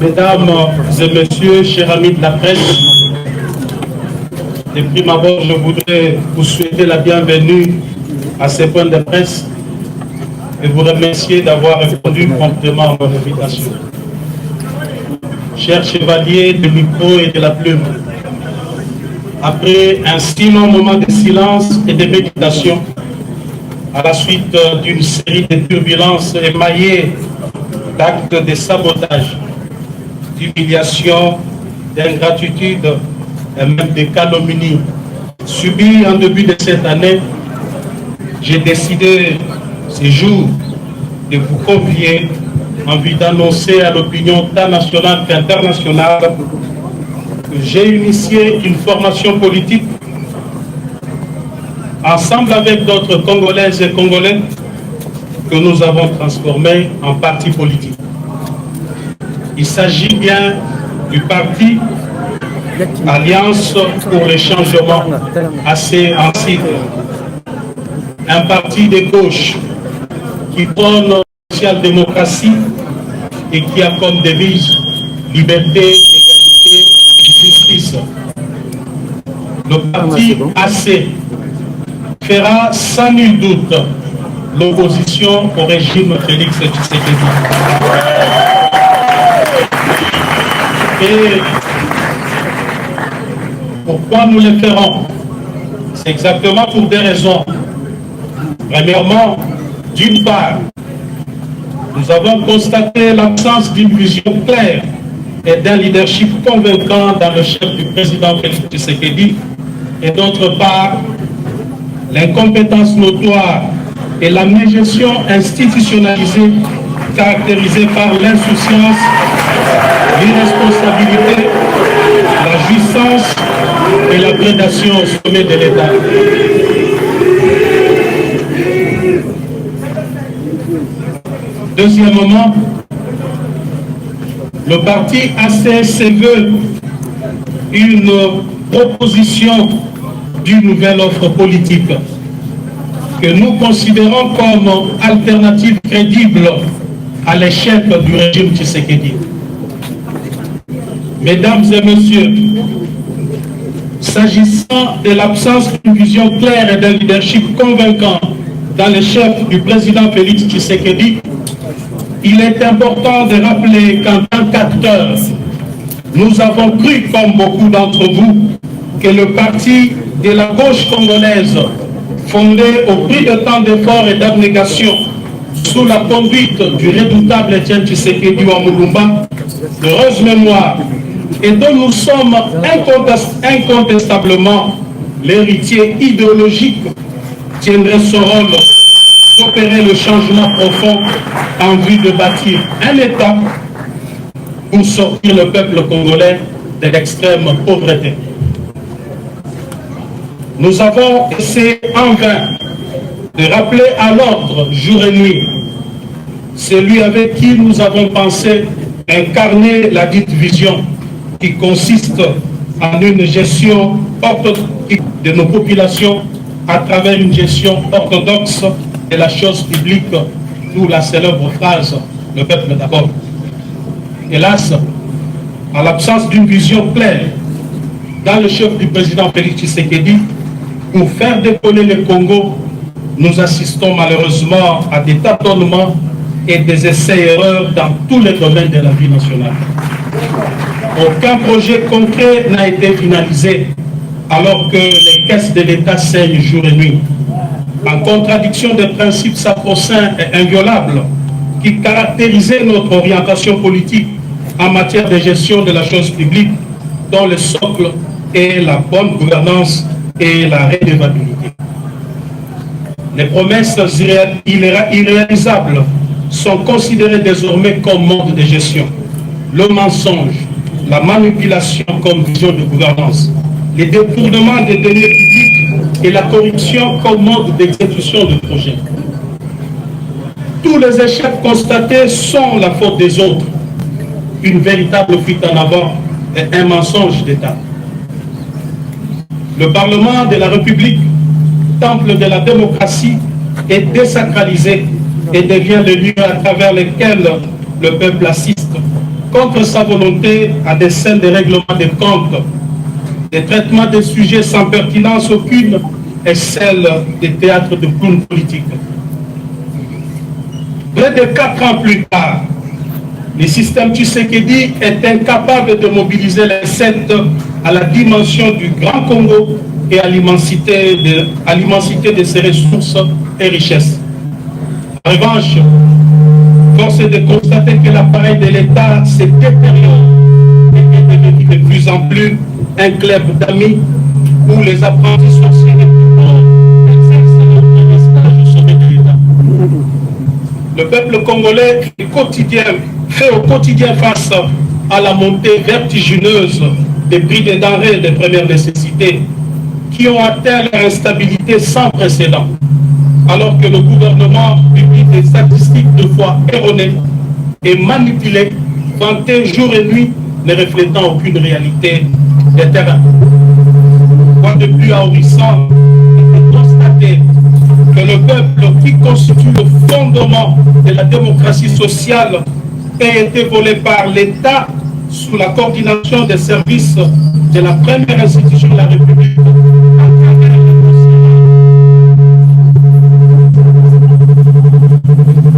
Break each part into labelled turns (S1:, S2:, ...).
S1: Mesdames et messieurs, chers amis de la presse, de prime abord, je voudrais vous souhaiter la bienvenue à ces points de presse et vous remercier d'avoir répondu promptement à mon invitation. Chers chevaliers du micro et de la plume, après un si long moment de silence et de méditation, à la suite d'une série de turbulences émaillées d'actes de sabotage, d'humiliation, d'ingratitude et même de calomnie subis en début de cette année, j'ai décidé ce jour de vous convier en vue d'annoncer à l'opinion tant nationale qu'internationale que j'ai initié une formation politique ensemble avec d'autres Congolaises et Congolais que nous avons transformé en parti politique. Il s'agit bien du parti Alliance pour le changement, assez en sigle. Un parti de gauche qui prône la social-démocratie et qui a comme devise liberté, égalité, justice. Le parti AC fera sans nul doute l'opposition au régime Félix Tshisekedi. Et pourquoi nous le ferons? C'est exactement pour des raisons. Premièrement, d'une part, nous avons constaté l'absence d'une vision claire et d'un leadership convaincant dans le chef du président Félix Tshisekedi, et d'autre part, l'incompétence notoire et la mégestion institutionnalisée caractérisée par l'insouciance, l'irresponsabilité, la jouissance et la prédation au sommet de l'État. Deuxièmement, le parti AC se veut une proposition d'une nouvelle offre politique que nous considérons comme alternative crédible à l'échec du régime Tshisekedi. Mesdames et messieurs, s'agissant de l'absence d'une vision claire et d'un leadership convaincant dans le chef du président Félix Tshisekedi, il est important de rappeler qu'en tant qu'acteurs, nous avons cru, comme beaucoup d'entre vous, que le parti de la gauche congolaise, fondé au prix de tant d'efforts et d'abnégation, sous la conduite du redoutable Etienne Tshisekedi Wamulumba, d'heureuse mémoire, et dont nous sommes incontestablement l'héritier idéologique, tiendrait son rôle d'opérer le changement profond en vue de bâtir un État pour sortir le peuple congolais de l'extrême pauvreté. Nous avons essayé en vain de rappeler à l'ordre jour et nuit celui avec qui nous avons pensé incarner la dite vision qui consiste en une gestion orthodoxe de nos populations à travers une gestion orthodoxe de la chose publique, d'où la célèbre phrase « le peuple d'abord ». Hélas, à l'absence d'une vision claire dans le chef du président Félix Tshisekedi, pour faire décoller le Congo, nous assistons malheureusement à des tâtonnements et des essais-erreurs dans tous les domaines de la vie nationale. Aucun projet concret n'a été finalisé alors que les caisses de l'État saignent jour et nuit, en contradiction des principes sacro-saints et inviolables qui caractérisaient notre orientation politique en matière de gestion de la chose publique, dont le socle est la bonne gouvernance et la redevabilité. Les promesses irréalisables sont considérées désormais comme mode de gestion. Le mensonge, la manipulation comme vision de gouvernance, les détournements des deniers publics et la corruption comme mode d'exécution de projets. Tous les échecs constatés sont la faute des autres, une véritable fuite en avant et un mensonge d'État. Le Parlement de la République, temple de la démocratie, est désacralisé et devient le lieu à travers lequel le peuple assiste contre sa volonté à des scènes de règlement des comptes, des traitements de sujets sans pertinence aucune et celle des théâtres de clowns politiques. Près de 4 ans plus tard, le système Tshisekedi est incapable de mobiliser les Sept à la dimension du Grand Congo et à l'immensité de ses ressources et richesses. En revanche, force est de constater que l'appareil de l'État s'est détérioré et est devenu de plus en plus un club d'amis où les apprentis sorciers les plus grands exercent leur stage au sommet de l'État. Le peuple congolais fait au quotidien face à la montée vertigineuse des prix des denrées de première nécessité qui ont atteint leur instabilité sans précédent, alors que le gouvernement publie des statistiques de foi erronées et manipulées, vantées jour et nuit, ne reflétant aucune réalité des terrains. Quoi de plus ahurissant est de constater que le peuple qui constitue le fondement de la démocratie sociale a été volé par l'État sous la coordination des services de la première institution de la République.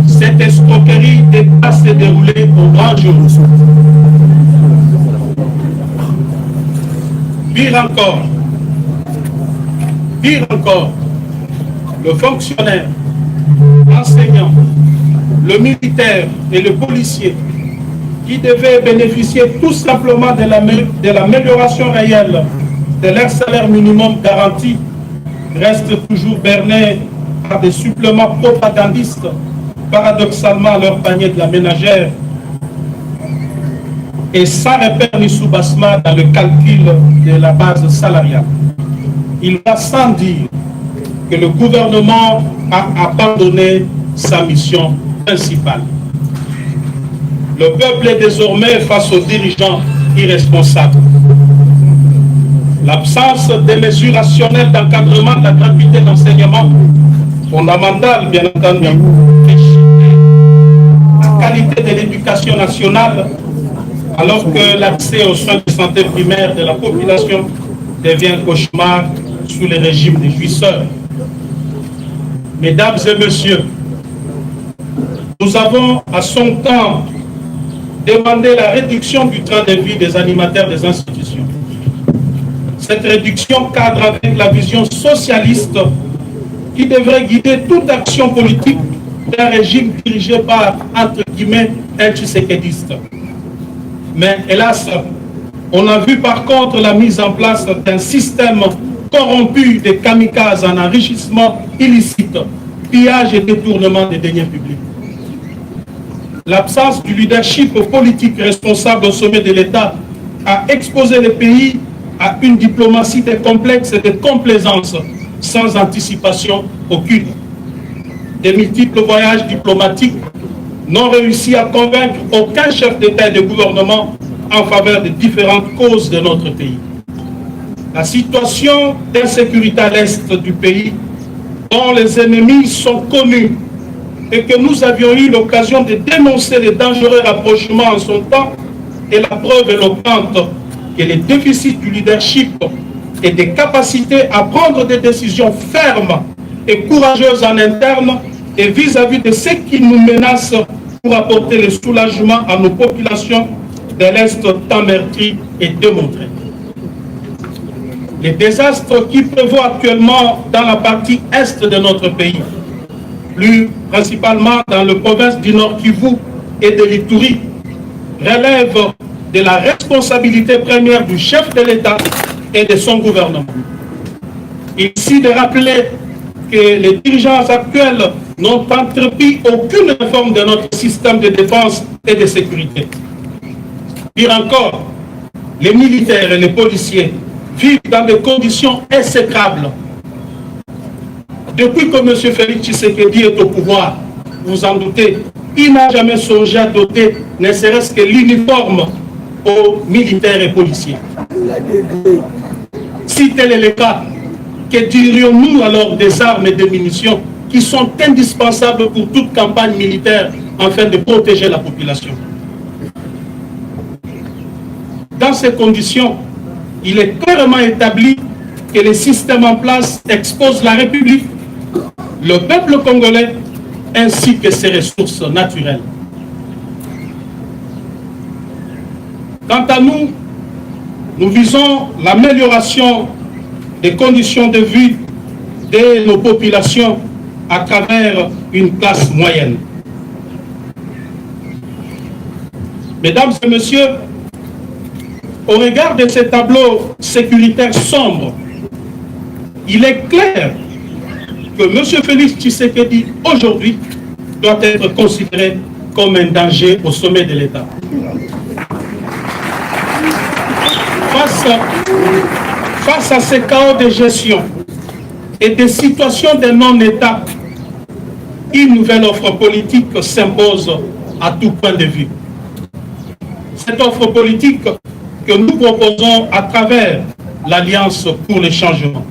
S1: Cette escroquerie d'État s'est déroulée au grand jour. Pire encore, le fonctionnaire, l'enseignant, le militaire et le policier qui devaient bénéficier tout simplement de l'amélioration réelle de leur salaire minimum garanti restent toujours bernés par des suppléments propagandistes paradoxalement à leur panier de la ménagère et sans repère ni soubassement dans le calcul de la base salariale. Il va sans dire que le gouvernement a abandonné sa mission principale. Le peuple est désormais face aux dirigeants irresponsables. L'absence des mesures rationnelles d'encadrement de la gratuité d'enseignement, fondamentale bien entendu, la qualité de l'éducation nationale, alors que l'accès aux soins de santé primaire de la population devient un cauchemar sous le régime des jouisseurs. Mesdames et messieurs, nous avons à son temps demandé la réduction du train de vie des animateurs des institutions. Cette réduction cadre avec la vision socialiste qui devrait guider toute action politique d'un régime dirigé par, entre guillemets, un tshisekédiste. Mais hélas, on a vu par contre la mise en place d'un système corrompu de kamikazes en enrichissement illicite, pillage et détournement des deniers publics. L'absence du leadership politique responsable au sommet de l'État a exposé le pays à une diplomatie de complexe et de complaisance sans anticipation aucune. Des multiples voyages diplomatiques n'ont réussi à convaincre aucun chef d'État et de gouvernement en faveur des différentes causes de notre pays. La situation d'insécurité à l'est du pays, dont les ennemis sont connus et que nous avions eu l'occasion de dénoncer les dangereux rapprochements en son temps, est la preuve éloquente que les déficits du leadership et des capacités à prendre des décisions fermes et courageuses en interne et vis-à-vis de ceux qui nous menacent pour apporter le soulagement à nos populations de l'Est tant meurtri et démontré. Les désastres qui prévoient actuellement dans la partie est de notre pays, plus principalement dans la province du Nord Kivu et de l'Ituri, relèvent de la responsabilité première du chef de l'État et de son gouvernement. Ici de rappeler que les dirigeants actuels n'ont entrepris aucune réforme de notre système de défense et de sécurité. Pire encore, les militaires et les policiers vivent dans des conditions exécrables. Depuis que M. Félix Tshisekedi est au pouvoir, vous en doutez, il n'a jamais songé à doter ne serait-ce que l'uniforme aux militaires et policiers. Si tel est le cas, que dirions-nous alors des armes et des munitions qui sont indispensables pour toute campagne militaire afin de protéger la population? Dans ces conditions, il est clairement établi que les systèmes en place exposent la République, le peuple congolais, ainsi que ses ressources naturelles. Quant à nous, nous visons l'amélioration des conditions de vie de nos populations à travers une classe moyenne. Mesdames et messieurs, au regard de ces tableaux sécuritaires sombres, il est clair que M. Félix Tshisekedi, aujourd'hui, doit être considéré comme un danger au sommet de l'État. Face à ces chaos de gestion et des situations de non-État, une nouvelle offre politique s'impose à tout point de vue. Cette offre politique que nous proposons à travers l'Alliance pour le changement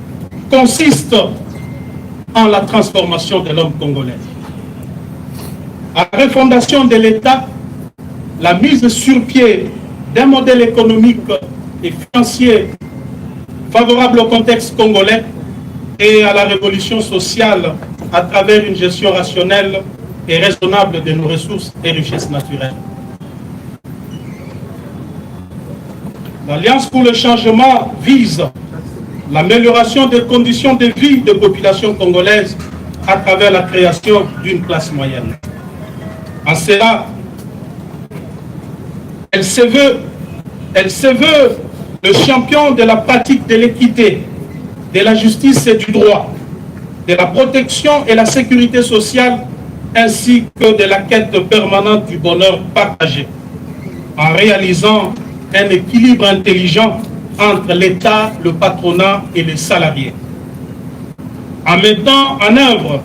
S1: consiste en la transformation de l'homme congolais. À la refondation de l'État, la mise sur pied d'un modèle économique et financier favorable au contexte congolais et à la révolution sociale à travers une gestion rationnelle et raisonnable de nos ressources et richesses naturelles. L'Alliance pour le changement vise l'amélioration des conditions de vie des populations congolaises à travers la création d'une classe moyenne. En cela, elle se veut le champion de la pratique de l'équité, de la justice et du droit, de la protection et la sécurité sociale, ainsi que de la quête permanente du bonheur partagé, en réalisant un équilibre intelligent entre l'État, le patronat et les salariés. En mettant en œuvre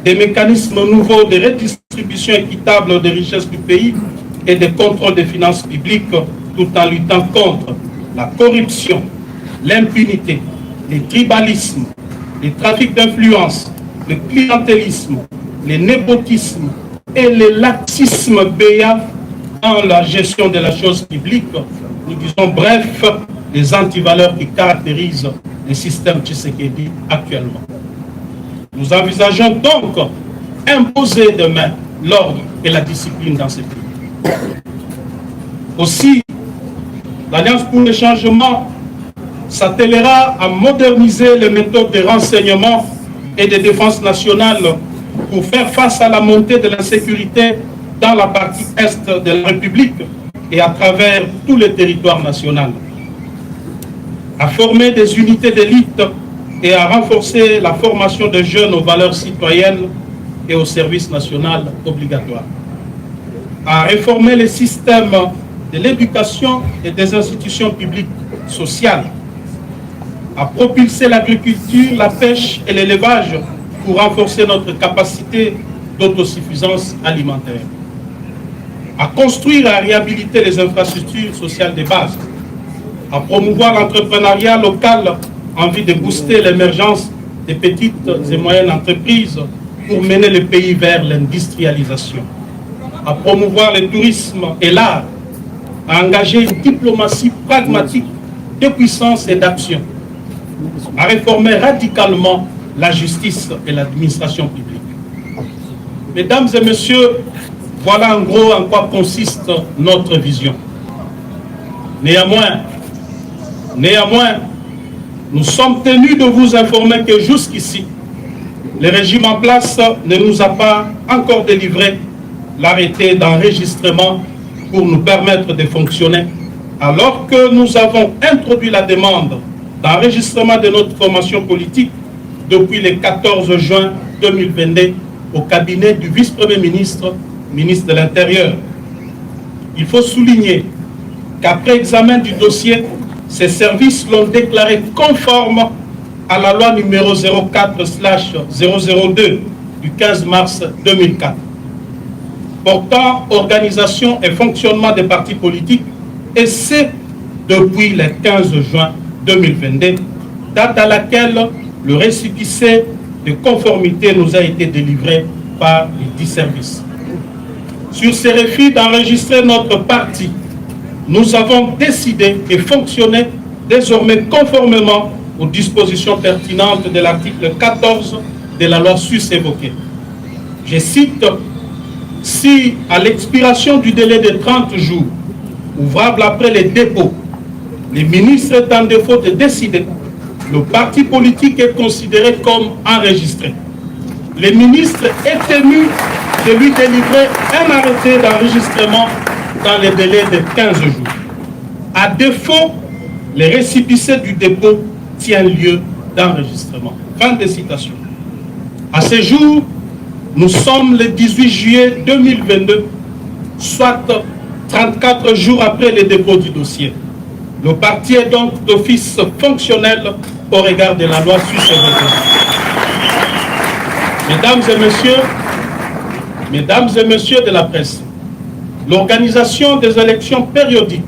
S1: des mécanismes nouveaux de redistribution équitable des richesses du pays et de contrôle des finances publiques, tout en luttant contre la corruption, l'impunité, les tribalismes, les trafics d'influence, le clientélisme, le népotisme et le laxisme béat dans la gestion de la chose publique. Nous disons bref les antivaleurs qui caractérisent le système Tshisekedi actuellement. Nous envisageons donc imposer demain l'ordre et la discipline dans ce pays. Aussi, l'Alliance pour le changement s'attellera à moderniser les méthodes de renseignement et de défense nationale pour faire face à la montée de l'insécurité dans la partie est de la République et à travers tout le territoire national, à former des unités d'élite et à renforcer la formation des jeunes aux valeurs citoyennes et au service national obligatoire, à réformer les systèmes de l'éducation et des institutions publiques sociales, à propulser l'agriculture, la pêche et l'élevage pour renforcer notre capacité d'autosuffisance alimentaire, à construire et à réhabiliter les infrastructures sociales de base, à promouvoir l'entrepreneuriat local en vue de booster l'émergence des petites et moyennes entreprises pour mener le pays vers l'industrialisation, à promouvoir le tourisme et l'art, à engager une diplomatie pragmatique de puissance et d'action, à réformer radicalement la justice et l'administration publique. Mesdames et messieurs, voilà en gros en quoi consiste notre vision. Néanmoins, nous sommes tenus de vous informer que jusqu'ici, le régime en place ne nous a pas encore délivré l'arrêté d'enregistrement pour nous permettre de fonctionner, alors que nous avons introduit la demande d'enregistrement de notre formation politique depuis le 14 juin 2022 au cabinet du vice-premier ministre, ministre de l'Intérieur. Il faut souligner qu'après examen du dossier, ces services l'ont déclaré conforme à la loi numéro 04/002 du 15 mars 2004, portant organisation et fonctionnement des partis politiques, et c'est depuis le 15 juin 2022, date à laquelle le récépissé de conformité nous a été délivré par les 10 services. Sur ces refus d'enregistrer notre parti, nous avons décidé et fonctionné désormais conformément aux dispositions pertinentes de l'article 14 de la loi sus-évoquée. Je cite, « Si, à l'expiration du délai de 30 jours, ouvrable après les dépôts, les ministres est en défaut de décider, le parti politique est considéré comme enregistré. Le ministre est tenu de lui délivrer un arrêté d'enregistrement dans les délais de 15 jours. À défaut, les récépissé du dépôt tient lieu d'enregistrement. » Fin de citation. À ce jour, nous sommes le 18 juillet 2022, soit 34 jours après le dépôt du dossier. Le parti est donc d'office fonctionnel au regard de la loi sus-évoquée. Mesdames et messieurs de la presse, l'organisation des élections périodiques,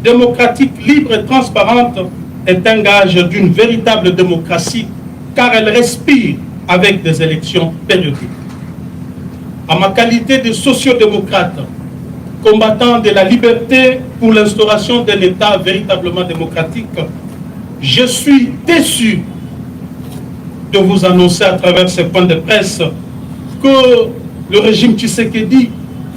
S1: démocratiques, libres et transparentes est un gage d'une véritable démocratie car elle respire avec des élections périodiques. En ma qualité de sociodémocrate, combattant de la liberté pour l'instauration d'un État véritablement démocratique, je suis déçu de vous annoncer à travers ce point de presse que le régime Tshisekedi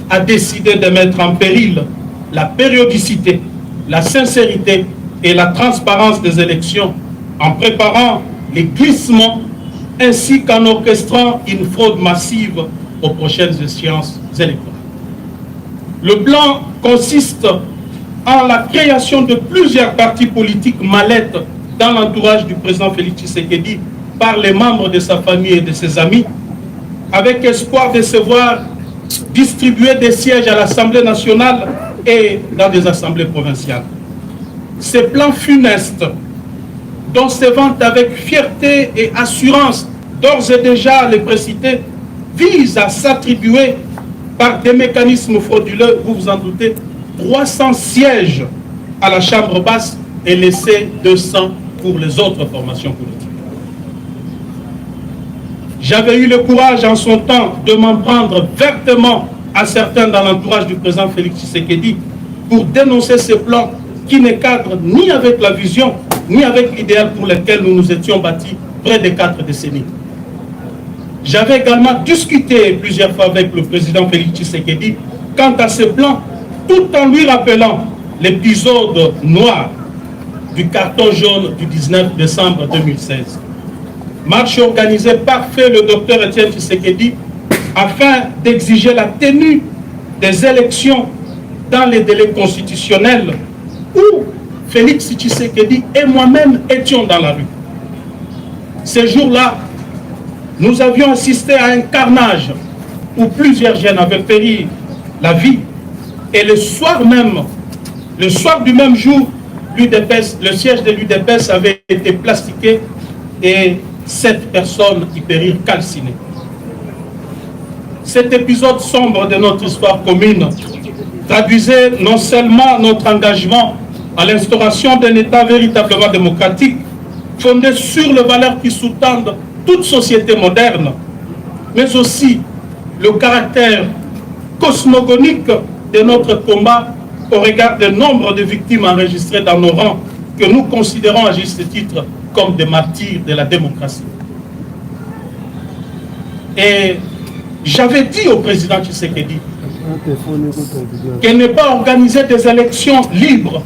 S1: a décidé de mettre en péril la périodicité, la sincérité et la transparence des élections en préparant les glissements ainsi qu'en orchestrant une fraude massive aux prochaines échéances électorales. Le plan consiste en la création de plusieurs partis politiques mallettes dans l'entourage du président Félix Tshisekedi par les membres de sa famille et de ses amis, avec espoir de se voir distribuer des sièges à l'Assemblée nationale et dans des assemblées provinciales. Ces plans funestes, dont se vantent avec fierté et assurance d'ores et déjà les précités, visent à s'attribuer par des mécanismes frauduleux, vous vous en doutez, 300 sièges à la Chambre basse et laisser 200 pour les autres formations politiques. J'avais eu le courage en son temps de m'en prendre vertement à certains dans l'entourage du président Félix Tshisekedi pour dénoncer ces plans qui ne cadrent ni avec la vision, ni avec l'idéal pour lequel nous nous étions bâtis près de 4 décennies. J'avais également discuté plusieurs fois avec le président Félix Tshisekedi quant à ce plan, tout en lui rappelant l'épisode noir du carton jaune du 19 décembre 2016. Marche organisée par fait le docteur Etienne Tshisekedi afin d'exiger la tenue des élections dans les délais constitutionnels où Félix Tshisekedi et moi-même étions dans la rue. Ces jours-là, nous avions assisté à un carnage où plusieurs jeunes avaient péri la vie et le soir du même jour, le siège de l'UDPS avait été plastiqué et 7 personnes y périrent calcinées. Cet épisode sombre de notre histoire commune traduisait non seulement notre engagement à l'instauration d'un État véritablement démocratique, fondé sur les valeurs qui sous-tendent toute société moderne, mais aussi le caractère cosmogonique de notre combat au regard du nombre de victimes enregistrées dans nos rangs, que nous considérons à juste titre comme des martyrs de la démocratie. Et j'avais dit au président Tshisekedi qu'il n'est pas organisé des élections libres,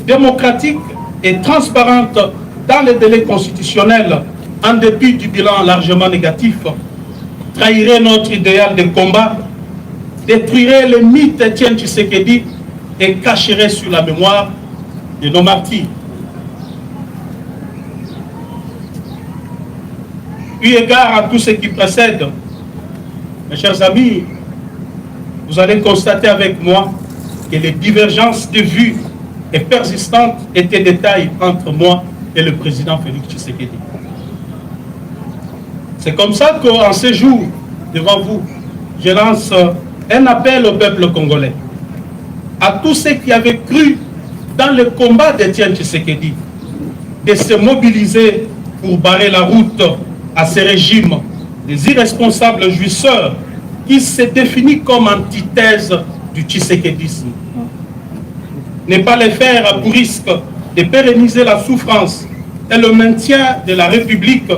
S1: démocratiques et transparentes dans les délais constitutionnels, en dépit du bilan largement négatif, trahirait notre idéal de combat, détruirait le mythe Etienne Tshisekedi et cacherait sur la mémoire de nos martyrs. Eu égard à tout ce qui précède, mes chers amis, vous allez constater avec moi que les divergences de vues et persistantes étaient de taille entre moi et le président Félix Tshisekedi. C'est comme ça qu'en ce jour, devant vous, je lance un appel au peuple congolais, à tous ceux qui avaient cru dans le combat d'Etienne Tshisekedi, de se mobiliser pour barrer la route à ces régimes, des irresponsables jouisseurs qui se définissent comme antithèse du tshisekédisme. ne pas les faire pour risque de pérenniser la souffrance et le maintien de la République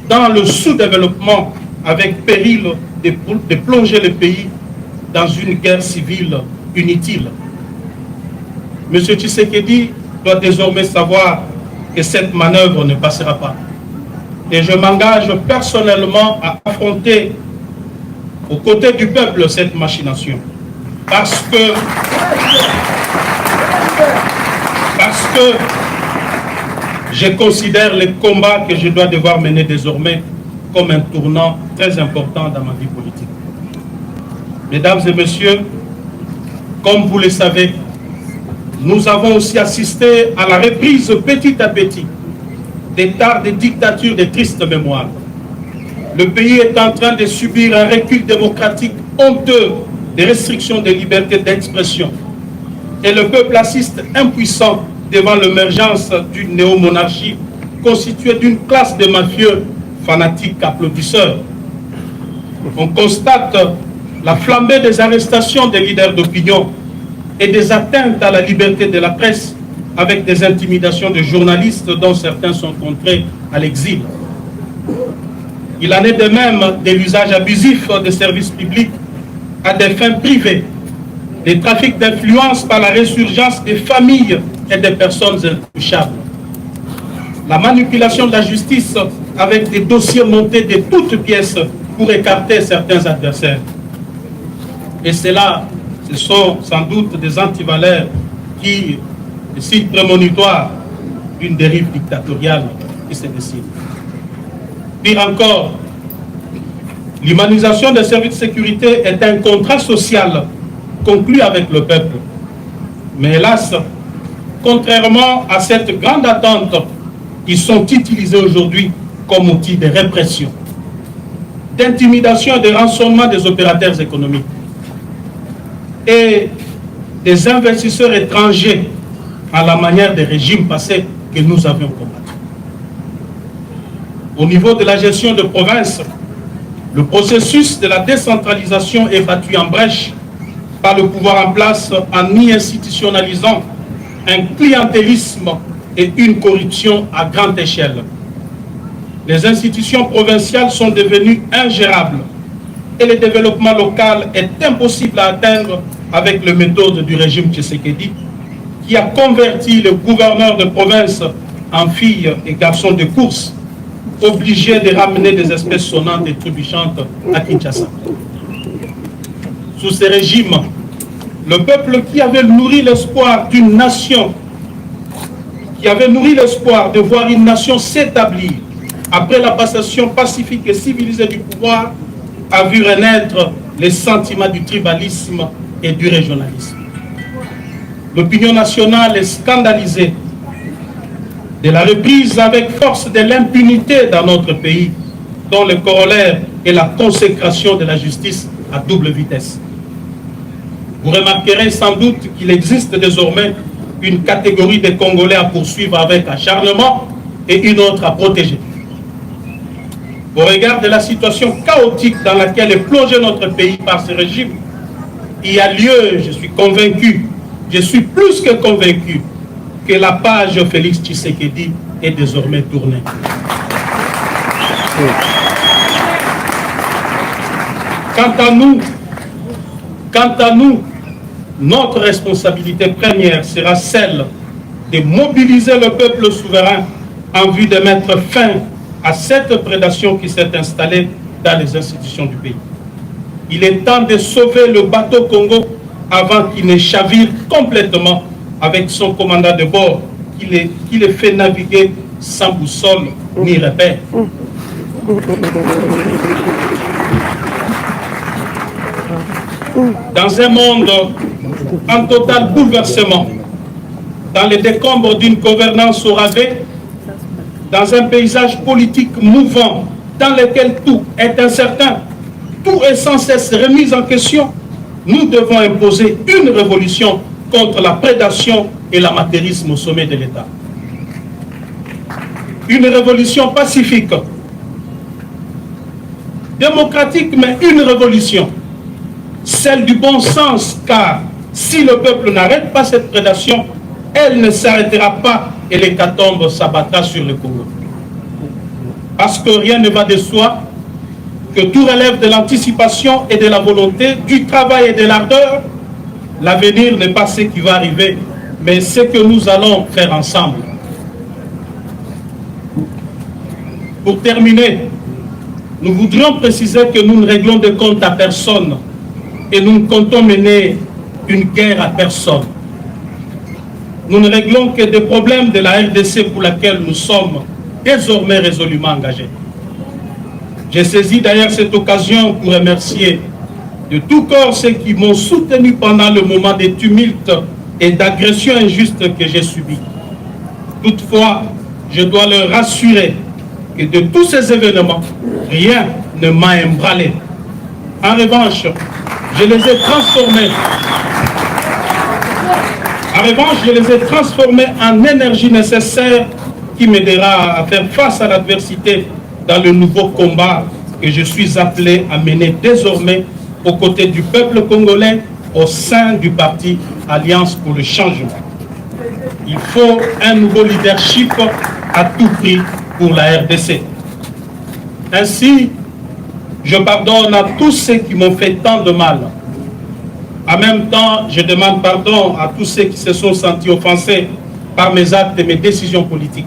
S1: dans le sous-développement avec péril de plonger le pays dans une guerre civile inutile. M. Tshisekedi doit désormais savoir que cette manœuvre ne passera pas. Et je m'engage personnellement à affronter aux côtés du peuple cette machination. Parce que je considère les combats que je dois devoir mener désormais comme un tournant très important dans ma vie politique. Mesdames et messieurs, comme vous le savez, nous avons aussi assisté à la reprise petit à petit des tares de dictatures de triste mémoire. Le pays est en train de subir un recul démocratique honteux des restrictions de liberté d'expression. Et le peuple assiste impuissant devant l'émergence d'une néomonarchie constituée d'une classe de mafieux fanatiques applaudisseurs. On constate la flambée des arrestations des leaders d'opinion et des atteintes à la liberté de la presse avec des intimidations de journalistes dont certains sont contraints à l'exil. Il en est de même de l'usage abusif des services publics à des fins privées, des trafics d'influence par la résurgence des familles et des personnes intouchables, la manipulation de la justice avec des dossiers montés de toutes pièces pour écarter certains adversaires. Et cela, ce sont sans doute des antivaleurs qui, des signes prémonitoires d'une dérive dictatoriale qui se décide. Pire encore, l'humanisation des services de sécurité est un contrat social conclu avec le peuple. Mais hélas, contrairement à cette grande attente, ils sont utilisés aujourd'hui comme outil de répression, d'intimidation et de rançonnement des opérateurs économiques et des investisseurs étrangers à la manière des régimes passés que nous avions combattus. Au niveau de la gestion de province, le processus de la décentralisation est battu en brèche par le pouvoir en place en y institutionnalisant un clientélisme et une corruption à grande échelle. Les institutions provinciales sont devenues ingérables et le développement local est impossible à atteindre avec les méthodes du régime Tshisekedi qui a converti le gouverneur de province en filles et garçons de course, obligés de ramener des espèces sonnantes et trébuchantes à Kinshasa. Sous ces régimes, le peuple qui avait nourri l'espoir d'une nation, qui avait nourri l'espoir de voir une nation s'établir après la passation pacifique et civilisée du pouvoir, a vu renaître les sentiments du tribalisme et du régionalisme. L'opinion nationale est scandalisée de la reprise avec force de l'impunité dans notre pays, dont le corollaire est la consécration de la justice à double vitesse. Vous remarquerez sans doute qu'il existe désormais une catégorie de Congolais à poursuivre avec acharnement et une autre à protéger. Au regard de la situation chaotique dans laquelle est plongé notre pays par ce régime, il y a lieu, je suis convaincu, je suis plus que convaincu, que la page Félix Tshisekedi est désormais tournée. Quant à nous, notre responsabilité première sera celle de mobiliser le peuple souverain en vue de mettre fin à cette prédation qui s'est installée dans les institutions du pays. Il est temps de sauver le bateau Congo avant qu'il ne chavire complètement avec son commandant de bord qui le fait naviguer sans boussole ni repère. Dans un monde en total bouleversement, dans les décombres d'une gouvernance au rabais, dans un paysage politique mouvant, dans lequel tout est incertain, tout est sans cesse remis en question, nous devons imposer une révolution contre la prédation et l'amateurisme au sommet de l'État. Une révolution pacifique, démocratique, mais une révolution, celle du bon sens, car si le peuple n'arrête pas cette prédation, elle ne s'arrêtera pas et l'hécatombe s'abattra sur le Congo. Parce que rien ne va de soi, que tout relève de l'anticipation et de la volonté, du travail et de l'ardeur. L'avenir n'est pas ce qui va arriver, mais ce que nous allons faire ensemble. Pour terminer, nous voudrions préciser que nous ne réglons de compte à personne et nous ne comptons mener une guerre à personne. Nous ne réglons que des problèmes de la RDC pour laquelle nous sommes désormais résolument engagés. J'ai saisi d'ailleurs cette occasion pour remercier de tout cœur ceux qui m'ont soutenu pendant le moment des tumultes et d'agressions injustes que j'ai subis. Toutefois, je dois leur rassurer que de tous ces événements, rien ne m'a ébranlé. En revanche, je les ai transformés en énergie nécessaire qui m'aidera à faire face à l'adversité dans le nouveau combat que je suis appelé à mener désormais aux côtés du peuple congolais au sein du parti Alliance pour le changement. Il faut un nouveau leadership à tout prix pour la RDC. Ainsi, je pardonne à tous ceux qui m'ont fait tant de mal. En même temps, je demande pardon à tous ceux qui se sont sentis offensés par mes actes et mes décisions politiques.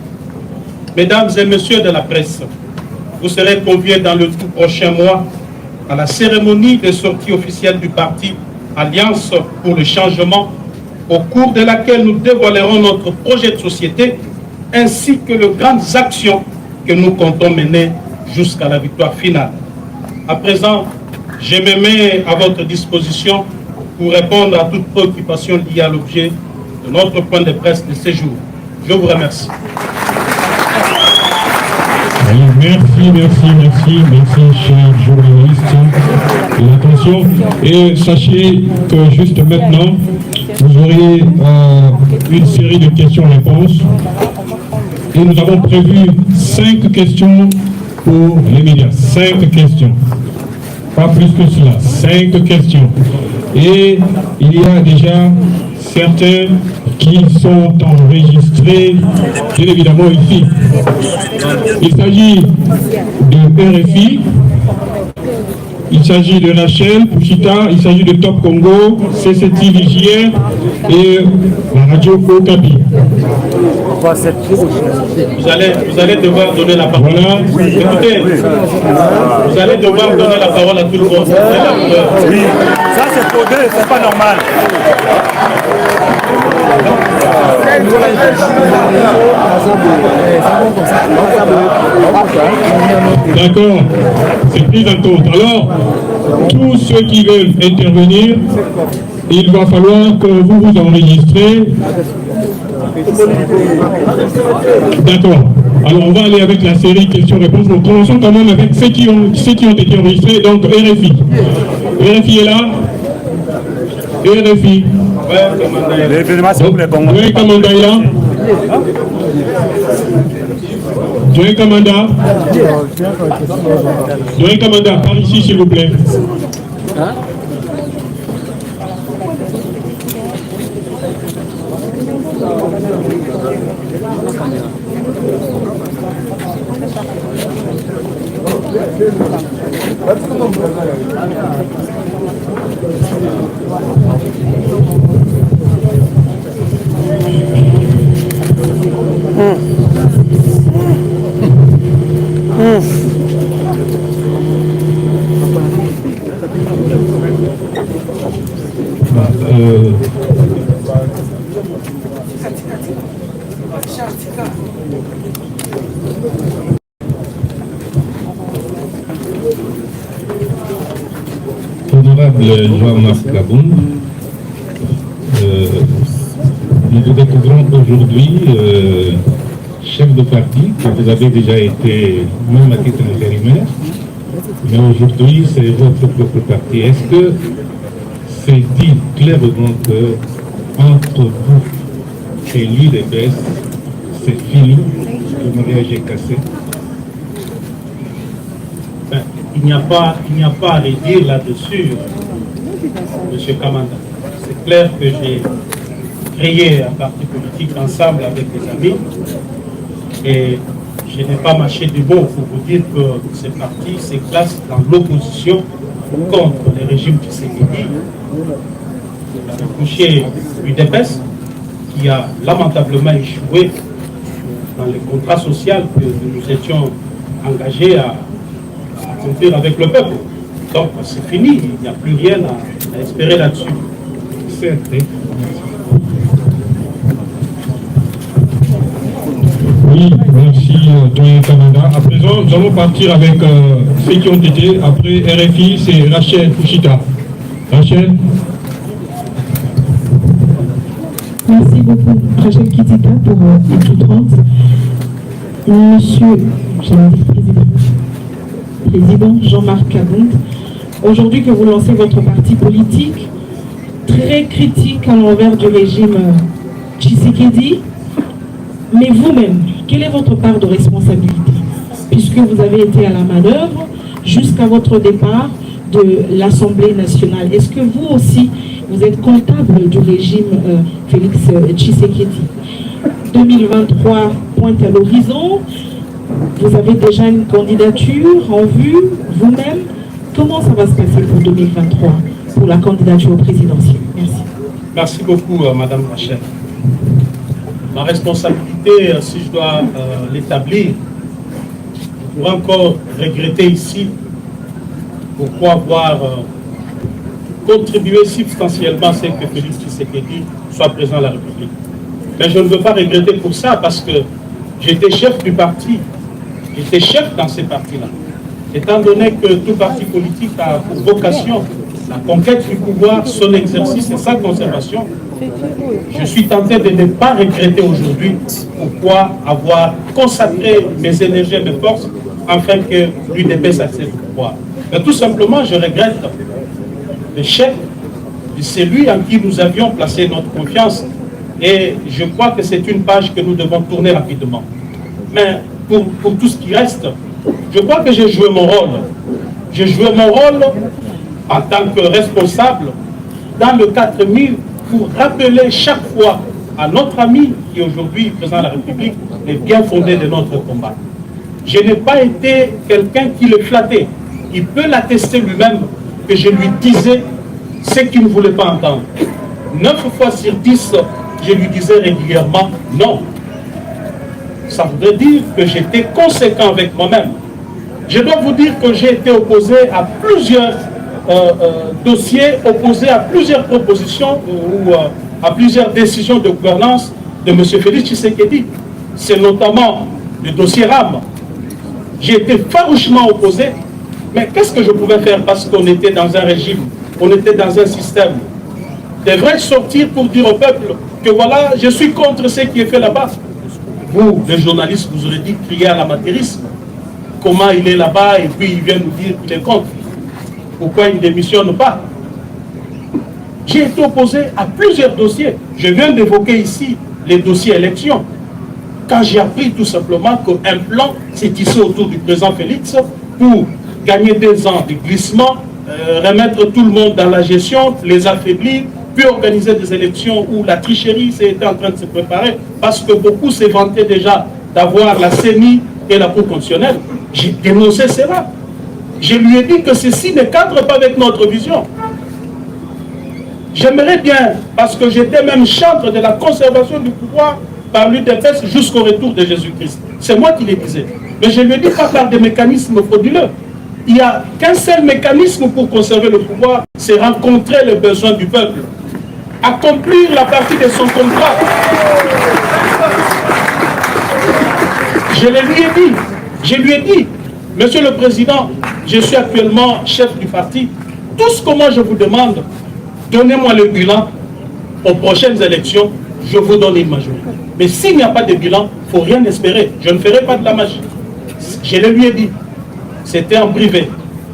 S1: Mesdames et messieurs de la presse, vous serez conviés dans le tout prochain mois à la cérémonie de sortie officielle du parti Alliance pour le changement, au cours de laquelle nous dévoilerons notre projet de société ainsi que les grandes actions que nous comptons mener jusqu'à la victoire finale. À présent, je me mets à votre disposition pour répondre à toute préoccupation liée à l'objet de notre point de presse de ce jour. Je vous remercie.
S2: Merci, chers journalistes, de l'attention. Et sachez que juste maintenant, vous aurez une série de questions-réponses. Et nous avons prévu 5 questions pour les médias. 5 questions. Pas plus que cela. 5 questions. Et il y a déjà certains qui sont enregistrés, bien évidemment ici. Il s'agit de RFI, il s'agit de Rachel, Pouchita, il s'agit de Top Congo, CCTV JR et la radio Okapi.
S1: Vous allez devoir donner la parole.
S2: Voilà.
S1: Écoutez, vous allez devoir donner la parole à tout le monde.
S3: Oui, ça c'est codé, c'est pas normal.
S2: D'accord, c'est pris en compte. Alors, tous ceux qui veulent intervenir, il va falloir que vous vous enregistrez. D'accord. Alors, on va aller avec la série questions-réponses. Nous commençons quand même avec ceux qui ont été enregistrés. Donc, RFI. RFI est là. RFI. Joël Kamanda est là. Joël Kamanda. Joël Kamanda, par ici s'il vous plaît.
S4: Honorable Jean-Marc Kaboun, nous vous découvrons aujourd'hui chef de parti, que vous avez déjà été même à titre intérimaire, mais aujourd'hui c'est votre propre parti. Est-ce que c'est dit clairement que entre vous et l'UDPS, c'est fini, le mariage est cassé?
S1: Il n'y a pas à redire là-dessus, M. Kamanda. C'est clair que j'ai créé un parti politique ensemble avec des amis. Et je n'ai pas mâché des mots pour vous dire que ce parti se classe dans l'opposition contre le régime Tshisekedi. Il avait touché l'UDPS qui a lamentablement échoué dans les contrats sociaux que nous étions engagés à accomplir avec le peuple. Donc c'est fini, il n'y a plus rien à espérer là-dessus.
S2: Oui, merci Doyen Canada. À présent, nous allons partir avec ceux qui ont été. Après RFI, c'est Rachel Fouchita. Rachel.
S5: Merci beaucoup, Rachel Kitita, pour Tout30. Monsieur, Président Jean-Marc Kabound, aujourd'hui que vous lancez votre parti politique, très critique à l'envers du régime Tshisekedi, mais vous-même, quelle est votre part de responsabilité? Puisque vous avez été à la manœuvre jusqu'à votre départ de l'Assemblée nationale. Est-ce que vous aussi, vous êtes comptable du régime Félix Tshisekedi? 2023 pointe à l'horizon. Vous avez déjà une candidature en vue, vous-même. Comment ça va se passer pour 2023, pour la candidature présidentielle? Merci.
S1: Merci beaucoup, Madame Rachel. Ma responsabilité, si je dois l'établir, je pourrais encore regretter ici pourquoi avoir contribué substantiellement à ce que Félix Tshisekedi soit président de la République. Mais je ne veux pas regretter pour ça parce que j'étais chef du parti, j'étais chef dans ces partis-là. Étant donné que tout parti politique a pour vocation la conquête du pouvoir, son exercice et sa conservation, je suis tenté de ne pas regretter aujourd'hui pourquoi avoir consacré mes énergies et mes forces afin que l'UDPS accède au pouvoir. Mais tout simplement, je regrette l'échec de celui en qui nous avions placé notre confiance et je crois que c'est une page que nous devons tourner rapidement. Mais pour tout ce qui reste, je crois que j'ai joué mon rôle. J'ai joué mon rôle en tant que responsable dans le 4000 pour rappeler chaque fois à notre ami qui est aujourd'hui président de la République les bien fondés de notre combat. Je n'ai pas été quelqu'un qui le flattait. Il peut l'attester lui-même que je lui disais ce qu'il ne voulait pas entendre. 9 fois sur 10, je lui disais régulièrement non. Ça voudrait dire que j'étais conséquent avec moi-même. Je dois vous dire que j'ai été opposé à plusieurs dossiers, opposé à plusieurs propositions ou à plusieurs décisions de gouvernance de M. Félix Tshisekedi. C'est notamment le dossier RAM. J'ai été farouchement opposé, mais qu'est-ce que je pouvais faire parce qu'on était dans un régime, on était dans un système. Devrais-je sortir pour dire au peuple que voilà, je suis contre ce qui est fait là-bas? Vous, les journalistes, vous aurez dit crier à l'amateurisme. Comment il est là-bas et puis il vient nous dire qu'il est contre. Pourquoi il ne démissionne pas? J'ai été opposé à plusieurs dossiers. Je viens d'évoquer ici les dossiers élections. Quand j'ai appris tout simplement qu'un plan s'est tissé autour du président Félix pour gagner 2 ans de glissement, remettre tout le monde dans la gestion, les affaiblir, puis organiser des élections où la tricherie était en train de se préparer, parce que beaucoup se vantaient déjà d'avoir la CENI et la Cour constitutionnelle. J'ai dénoncé cela. Je lui ai dit que ceci ne cadre pas avec notre vision. J'aimerais bien, parce que j'étais même chantre de la conservation du pouvoir par l'UDPS jusqu'au retour de Jésus-Christ. C'est moi qui le disais. Mais je lui ai dit pas par des mécanismes frauduleux. Il n'y a qu'un seul mécanisme pour conserver le pouvoir, c'est rencontrer les besoins du peuple. Accomplir la partie de son contrat. Je lui ai dit, Monsieur le Président, je suis actuellement chef du parti. Tout ce que moi je vous demande, donnez-moi le bilan aux prochaines élections, je vous donne une majorité. Mais s'il n'y a pas de bilan, il ne faut rien espérer. Je ne ferai pas de la magie. Je le lui ai dit. C'était en privé.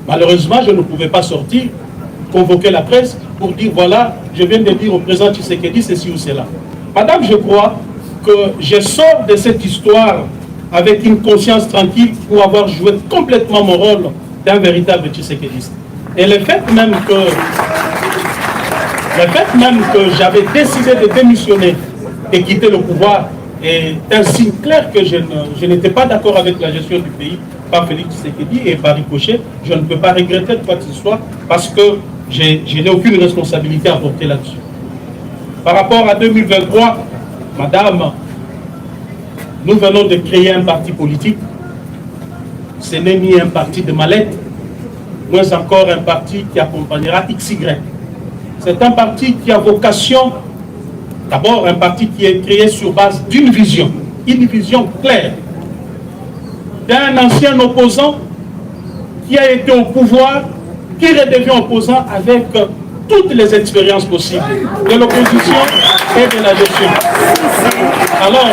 S1: Malheureusement, je ne pouvais pas sortir, convoquer la presse pour dire, voilà, je viens de dire au président Tshisekedi ceci ou cela. Madame, je crois que je sors de cette histoire avec une conscience tranquille pour avoir joué complètement mon rôle d'un véritable Tshisekediste. Et le fait même que Le fait même que j'avais décidé de démissionner et quitter le pouvoir est un signe clair que je n'étais pas d'accord avec la gestion du pays par Félix Tshisekedi et par ricochet. Je ne peux pas regretter quoi que ce soit parce que je n'ai aucune responsabilité à porter là-dessus. Par rapport à 2023, madame, nous venons de créer un parti politique. Ce n'est ni un parti de mallette, moins encore un parti qui accompagnera XY. C'est un parti qui a vocation, d'abord un parti qui est créé sur base d'une vision, une vision claire, d'un ancien opposant qui a été au pouvoir, qui redevient opposant avec toutes les expériences possibles de l'opposition et de la gestion. Alors,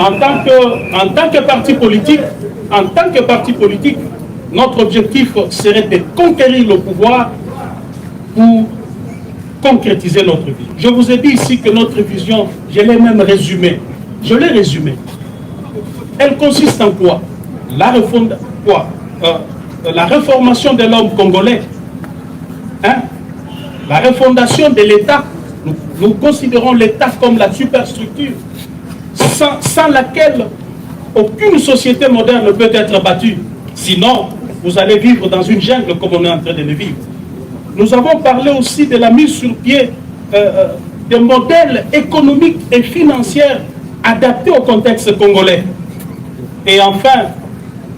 S1: en tant que parti politique, notre objectif serait de conquérir le pouvoir pour concrétiser notre vie. Je vous ai dit ici que notre vision, je l'ai même résumée. Je l'ai résumée. Elle consiste en quoi? La réformation de l'homme congolais, la refondation de l'État. Nous considérons l'État comme la superstructure sans laquelle aucune société moderne ne peut être battue. Sinon, vous allez vivre dans une jungle comme on est en train de le vivre. Nous avons parlé aussi de la mise sur pied de modèles économiques et financiers adaptés au contexte congolais. Et enfin,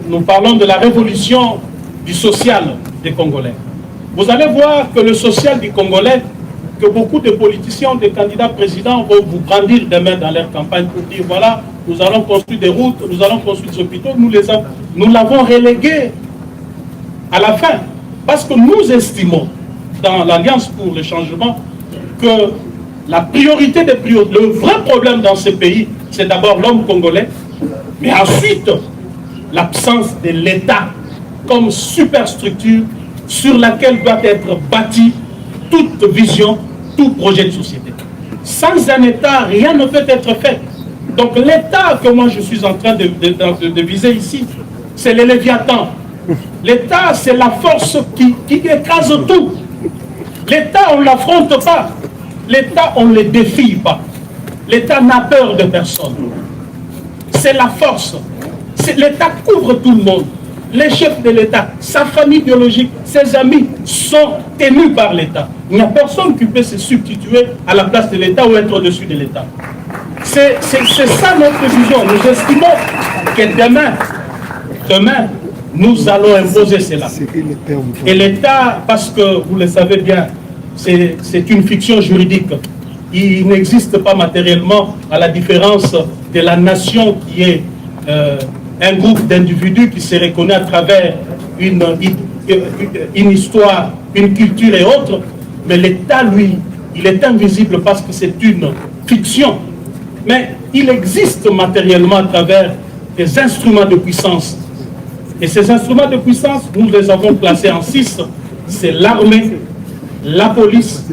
S1: nous parlons de la révolution du social des Congolais. Vous allez voir que le social des Congolais, que beaucoup de politiciens, des candidats présidents vont vous brandir demain dans leur campagne pour dire voilà, nous allons construire des routes, nous allons construire des hôpitaux, nous l'avons relégué à la fin. Parce que nous estimons, dans l'Alliance pour le changement, que la priorité des priorités, le vrai problème dans ce pays, c'est d'abord l'homme congolais, mais ensuite l'absence de l'État comme superstructure sur laquelle doit être bâtie toute vision, tout projet de société. Sans un État, rien ne peut être fait. Donc l'État que moi je suis en train de viser ici, c'est le Léviathan. L'État, c'est la force qui écrase tout. L'État, on ne l'affronte pas. L'État, on ne le défie pas. L'État n'a peur de personne. C'est la force. L'État couvre tout le monde. Les chefs de l'État, sa famille biologique, ses amis sont tenus par l'État. Il n'y a personne qui peut se substituer à la place de l'État ou être au-dessus de l'État. C'est ça notre vision. Nous estimons que demain, nous allons imposer cela. Et l'État, parce que vous le savez bien, c'est une fiction juridique. Il n'existe pas matériellement, à la différence de la nation qui est un groupe d'individus qui se reconnaît à travers une histoire, une culture et autres. Mais l'État, lui, il est invisible parce que c'est une fiction. Mais il existe matériellement à travers des instruments de puissance. Et ces instruments de puissance, nous les avons classés en 6. C'est l'armée, la police,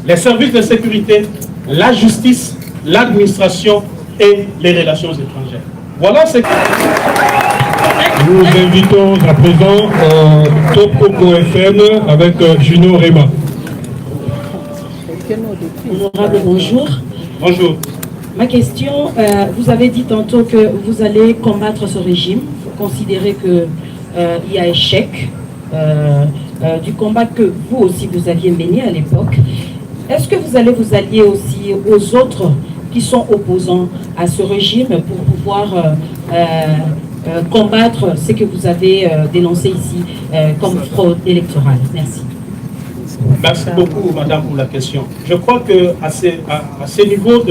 S1: les services de sécurité, la justice, l'administration et les relations étrangères. Voilà ce que...
S2: Nous invitons à présent Top Coco FM avec Juno Rema.
S5: Honorable, bonjour.
S1: Bonjour.
S5: Ma question, vous avez dit tantôt que vous allez combattre ce régime. Vous considérez qu'il y a échec du combat que vous aussi vous aviez mené à l'époque. Est-ce que vous allez vous allier aussi aux autres qui sont opposants à ce régime pour pouvoir combattre ce que vous avez dénoncé ici comme fraude électorale? Merci.
S1: Merci beaucoup, madame, pour la question. Je crois qu'à ce niveau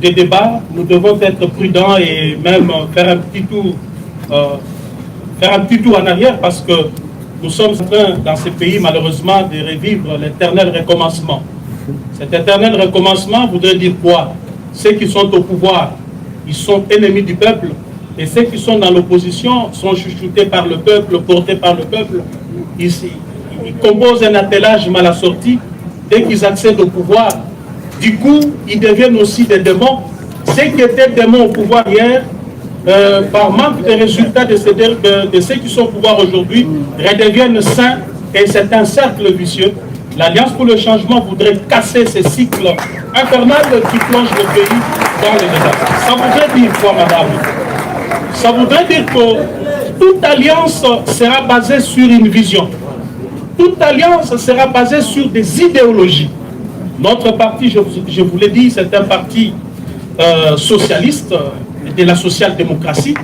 S1: des débats, nous devons être prudents et même faire un petit tour en arrière parce que nous sommes en train, dans ce pays, malheureusement, de revivre l'éternel recommencement. Cet éternel recommencement voudrait dire quoi? Ceux qui sont au pouvoir, ils sont ennemis du peuple, et ceux qui sont dans l'opposition sont chouchoutés par le peuple, portés par le peuple. Ils composent un attelage mal assorti. Dès qu'ils accèdent au pouvoir, du coup, ils deviennent aussi des démons. Ceux qui étaient démons au pouvoir hier, par manque de résultats de ceux qui sont au pouvoir aujourd'hui, redeviennent saints et c'est un cercle vicieux. L'Alliance pour le changement voudrait casser ces cycles infernales qui plongent le pays dans le désastre. Ça voudrait dire quoi, madame? Ça voudrait dire que toute alliance sera basée sur une vision. Toute alliance sera basée sur des idéologies. Notre parti, je vous l'ai dit, c'est un parti socialiste, de la social-démocratie.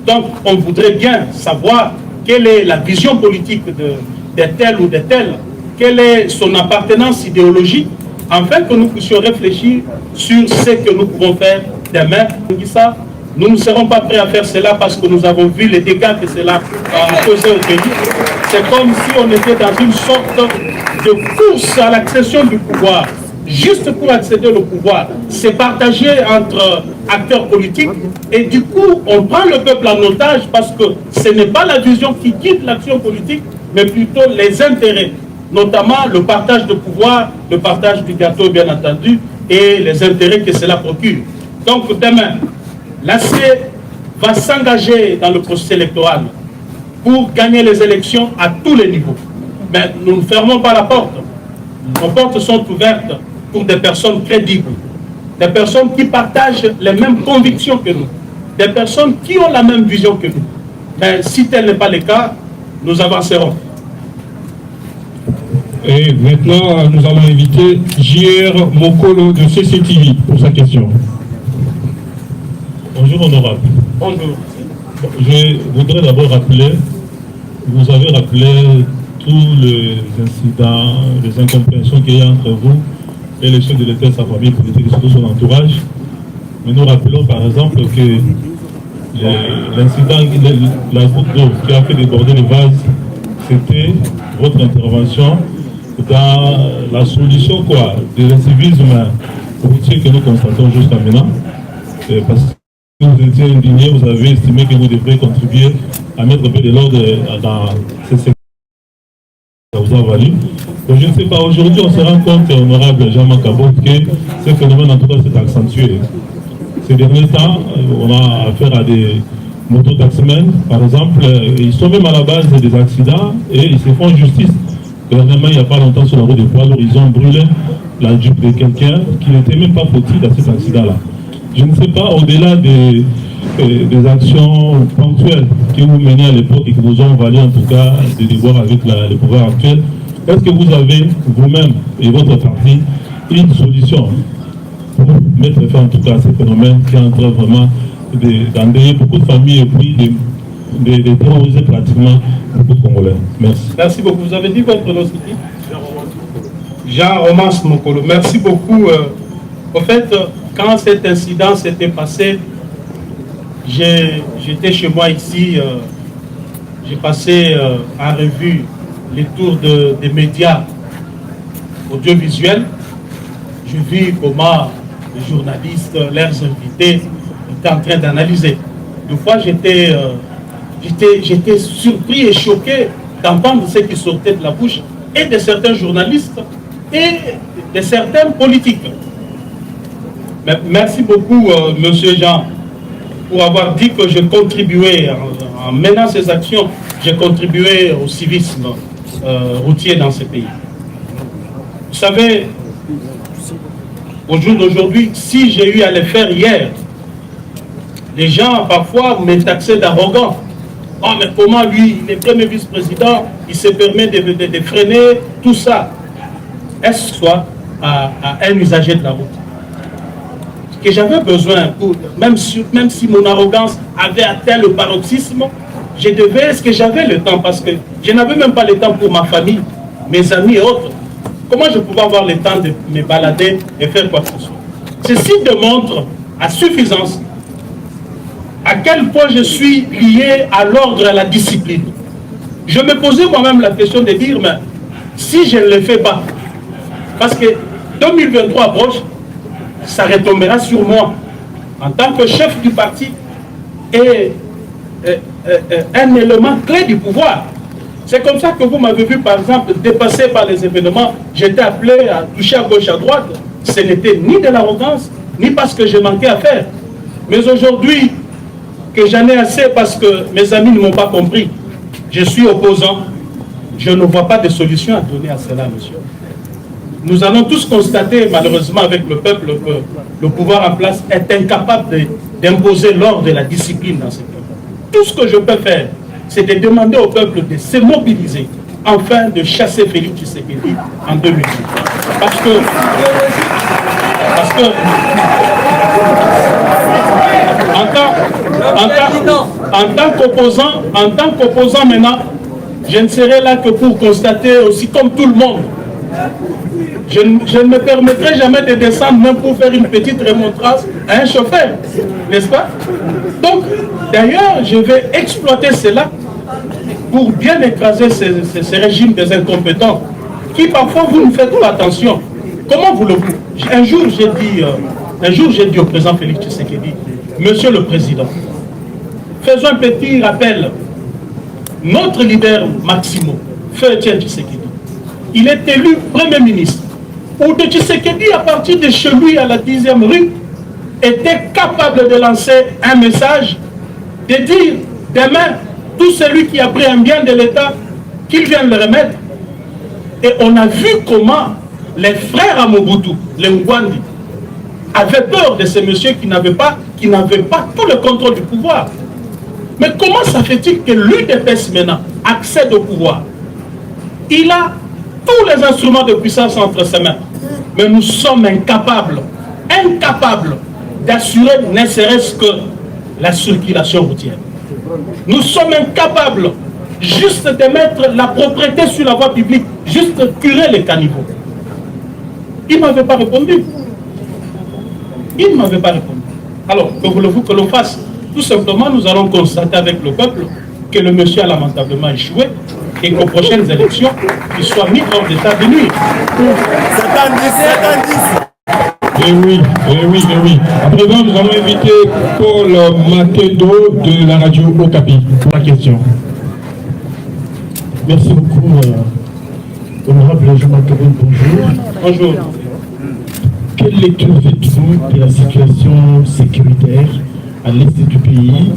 S1: Donc, on voudrait bien savoir quelle est la vision politique de tel ou de tel, quelle est son appartenance idéologique, afin que nous puissions réfléchir sur ce que nous pouvons faire demain. Nous ne serons pas prêts à faire cela parce que nous avons vu les dégâts que cela a causé au pays. C'est comme si on était dans une sorte de course à l'accession du pouvoir. Juste pour accéder au pouvoir, c'est partagé entre acteurs politiques et du coup, on prend le peuple en otage parce que ce n'est pas la vision qui guide l'action politique, mais plutôt les intérêts, notamment le partage de pouvoir, le partage du gâteau bien entendu et les intérêts que cela procure. Donc demain, l'AC va s'engager dans le processus électoral pour gagner les élections à tous les niveaux. Mais nous ne fermons pas la porte. Nos portes sont ouvertes pour des personnes crédibles, des personnes qui partagent les mêmes convictions que nous, des personnes qui ont la même vision que nous. Mais si tel n'est pas le cas, nous avancerons.
S2: Et maintenant, nous allons inviter JR Mokolo de CCTV pour sa question.
S6: Bonjour honorable.
S1: Bonjour.
S6: Je voudrais d'abord rappeler, vous avez rappelé tous les incidents, les incompréhensions qu'il y a entre vous et les chefs de l'État, sa famille politique et surtout son entourage. Mais nous rappelons par exemple que l'incident, la goutte d'eau qui a fait déborder les vases, c'était votre intervention dans la solution de l'incivisme routier que nous constatons jusqu'à maintenant. Parce que vous étiez indigné, vous avez estimé que vous devriez contribuer à mettre un peu de l'ordre dans ces secteurs. Ça vous a valu. Donc je ne sais pas, aujourd'hui on se rend compte, honorable Jean-Marc Kabot, que ce phénomène en tout cas s'est accentué. Ces derniers temps, on a affaire à des mototaximens, par exemple, ils sont même à la base des accidents et ils se font justice. Dernièrement, il n'y a pas longtemps sur la route des poids lourds, ils ont brûlé la Jeep de quelqu'un qui n'était même pas fautif dans cet accident-là. Je ne sais pas, au-delà des actions ponctuelles que vous menez à l'époque et qui vous ont valu en tout cas de devoir avec le pouvoir actuel, est-ce que vous avez vous-même et votre parti une solution pour mettre fin en tout cas à ce phénomène qui est en train vraiment d'endeuiller beaucoup de familles et puis de terroriser pratiquement beaucoup de Congolais? Merci.
S1: Merci beaucoup. Vous avez dit votre nom, Jean-Romain Mokolo. Merci beaucoup. En fait, quand cet incident s'était passé, j'étais chez moi ici, j'ai passé en revue les tours des médias audiovisuels. J'ai vu comment les journalistes, leurs invités, étaient en train d'analyser. Des fois, j'étais surpris et choqué d'entendre ce qui sortait de la bouche et de certains journalistes et de certains politiques. Mais merci beaucoup, monsieur Jean, pour avoir dit que je contribuais, en menant ces actions, j'ai contribué au civisme routier dans ce pays. Vous savez, au jour d'aujourd'hui, si j'ai eu à le faire hier, les gens parfois me taxaient d'arrogant. Oh, mais comment lui, le premier vice-président, il se permet de freiner tout ça? Est-ce soit à un usager de la route? Que j'avais besoin, même si mon arrogance avait atteint le paroxysme, je devais, est-ce que j'avais le temps? Parce que je n'avais même pas le temps pour ma famille, mes amis et autres. Comment je pouvais avoir le temps de me balader et faire quoi que ce soit? Ceci démontre à suffisance à quel point je suis lié à l'ordre et à la discipline. Je me posais moi-même la question de dire, mais si je ne le fais pas, parce que 2023 approche, ça retombera sur moi en tant que chef du parti et un élément clé du pouvoir. C'est comme ça que vous m'avez vu, par exemple, dépasser par les événements. J'étais appelé à toucher à gauche, à droite. Ce n'était ni de l'arrogance, ni parce que je manquais à faire. Mais aujourd'hui, que j'en ai assez parce que mes amis ne m'ont pas compris, je suis opposant. je ne vois pas de solution à donner à cela, monsieur. Nous allons tous constater, malheureusement, avec le peuple, que le pouvoir en place est incapable d'imposer l'ordre et la discipline dans ce peuple. Tout ce que je peux faire, c'est de demander au peuple de se mobiliser afin de chasser Félix Tshisekedi en 2010. Parce que en tant qu'opposant maintenant, je ne serai là que pour constater aussi comme tout le monde. Je ne me permettrai jamais de descendre même pour faire une petite remontrance à un chauffeur, n'est-ce pas? Donc, d'ailleurs, je vais exploiter cela pour bien écraser ces régimes des incompétents qui parfois vous ne faites pas attention. Comment voulez-vous? Un jour j'ai dit au président Félix Tshisekedi, Monsieur le Président, faisons un petit rappel. Notre leader Maximo, Feu Etienne Tshisekedi, il est élu Premier ministre. Ou de Tshisekedi, à partir de chez lui à la 10e rue, était capable de lancer un message, de dire demain, tout celui qui a pris un bien de l'État, qu'il vienne le remettre. Et on a vu comment les frères à Mobutu, les Ngwandi, avaient peur de ce monsieur qui n'avait pas tout le contrôle du pouvoir. Mais comment ça fait-il que l'UDPS maintenant accède au pouvoir? Il a tous les instruments de puissance entre ses mains. Mais nous sommes incapables d'assurer ne serait-ce que la circulation routière. Nous sommes incapables juste de mettre la propriété sur la voie publique, juste curer les caniveaux. Il ne m'avait pas répondu. Il ne m'avait pas répondu. Alors, que voulez-vous que l'on fasse? Tout simplement, nous allons constater avec le peuple que le monsieur a lamentablement échoué et qu'aux prochaines élections, il soit mis hors d'état de nuire.
S2: Eh oui. À présent, nous allons inviter Paul Makedo de la radio Okapi pour la question.
S7: Merci beaucoup, honorable Jean-Marc Kabund, bonjour.
S1: Bonjour.
S7: Quelle lecture faites-vous de la situation sécuritaire à l'est du pays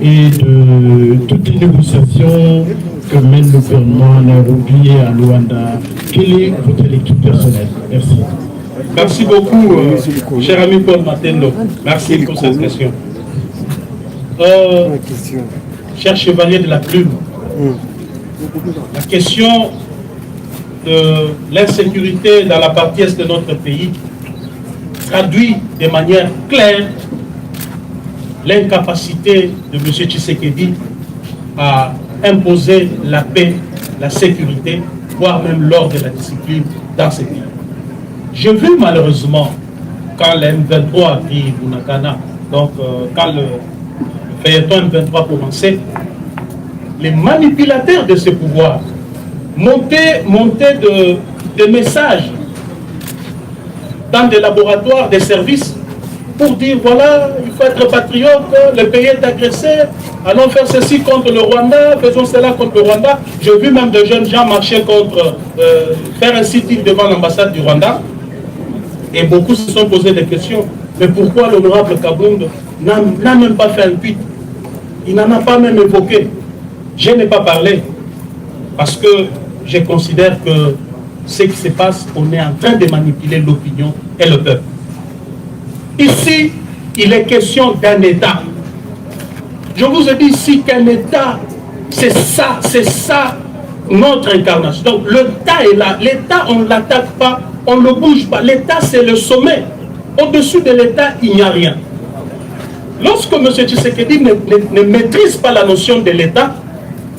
S7: et de toutes les négociations que mène le gouvernement à Nairobi et à Luanda? Quelle est votre lecture personnelle? Merci.
S1: Merci beaucoup, cher ami Paul Matendo. Merci pour cette question. Cher chevalier de la plume, la question de l'insécurité dans la partie est de notre pays traduit de manière claire l'incapacité de M. Tshisekedi à imposer la paix, la sécurité, voire même l'ordre et la discipline dans ce pays. J'ai vu malheureusement, quand le M23 a pris Bunagana, donc quand le feuilleton M23 commençait, les manipulateurs de ce pouvoir montaient de messages dans des laboratoires, des services, pour dire voilà, il faut être patriote, le pays est agressé, allons faire ceci contre le Rwanda, faisons cela contre le Rwanda. J'ai vu même de jeunes gens marcher contre, faire un sit-in devant l'ambassade du Rwanda. Et beaucoup se sont posé des questions. Mais pourquoi l'honorable Kabund n'a même pas fait un tweet? Il n'en a pas même évoqué. Je n'ai pas parlé parce que je considère que ce qui se passe, on est en train de manipuler l'opinion et le peuple. Ici, il est question d'un État. Je vous ai dit ici qu'un État, c'est ça notre incarnation. Donc l'État est là. L'État, on ne l'attaque pas, on ne bouge pas. L'État, c'est le sommet. Au-dessus de l'État, il n'y a rien. Lorsque M. Tshisekedi ne maîtrise pas la notion de l'État,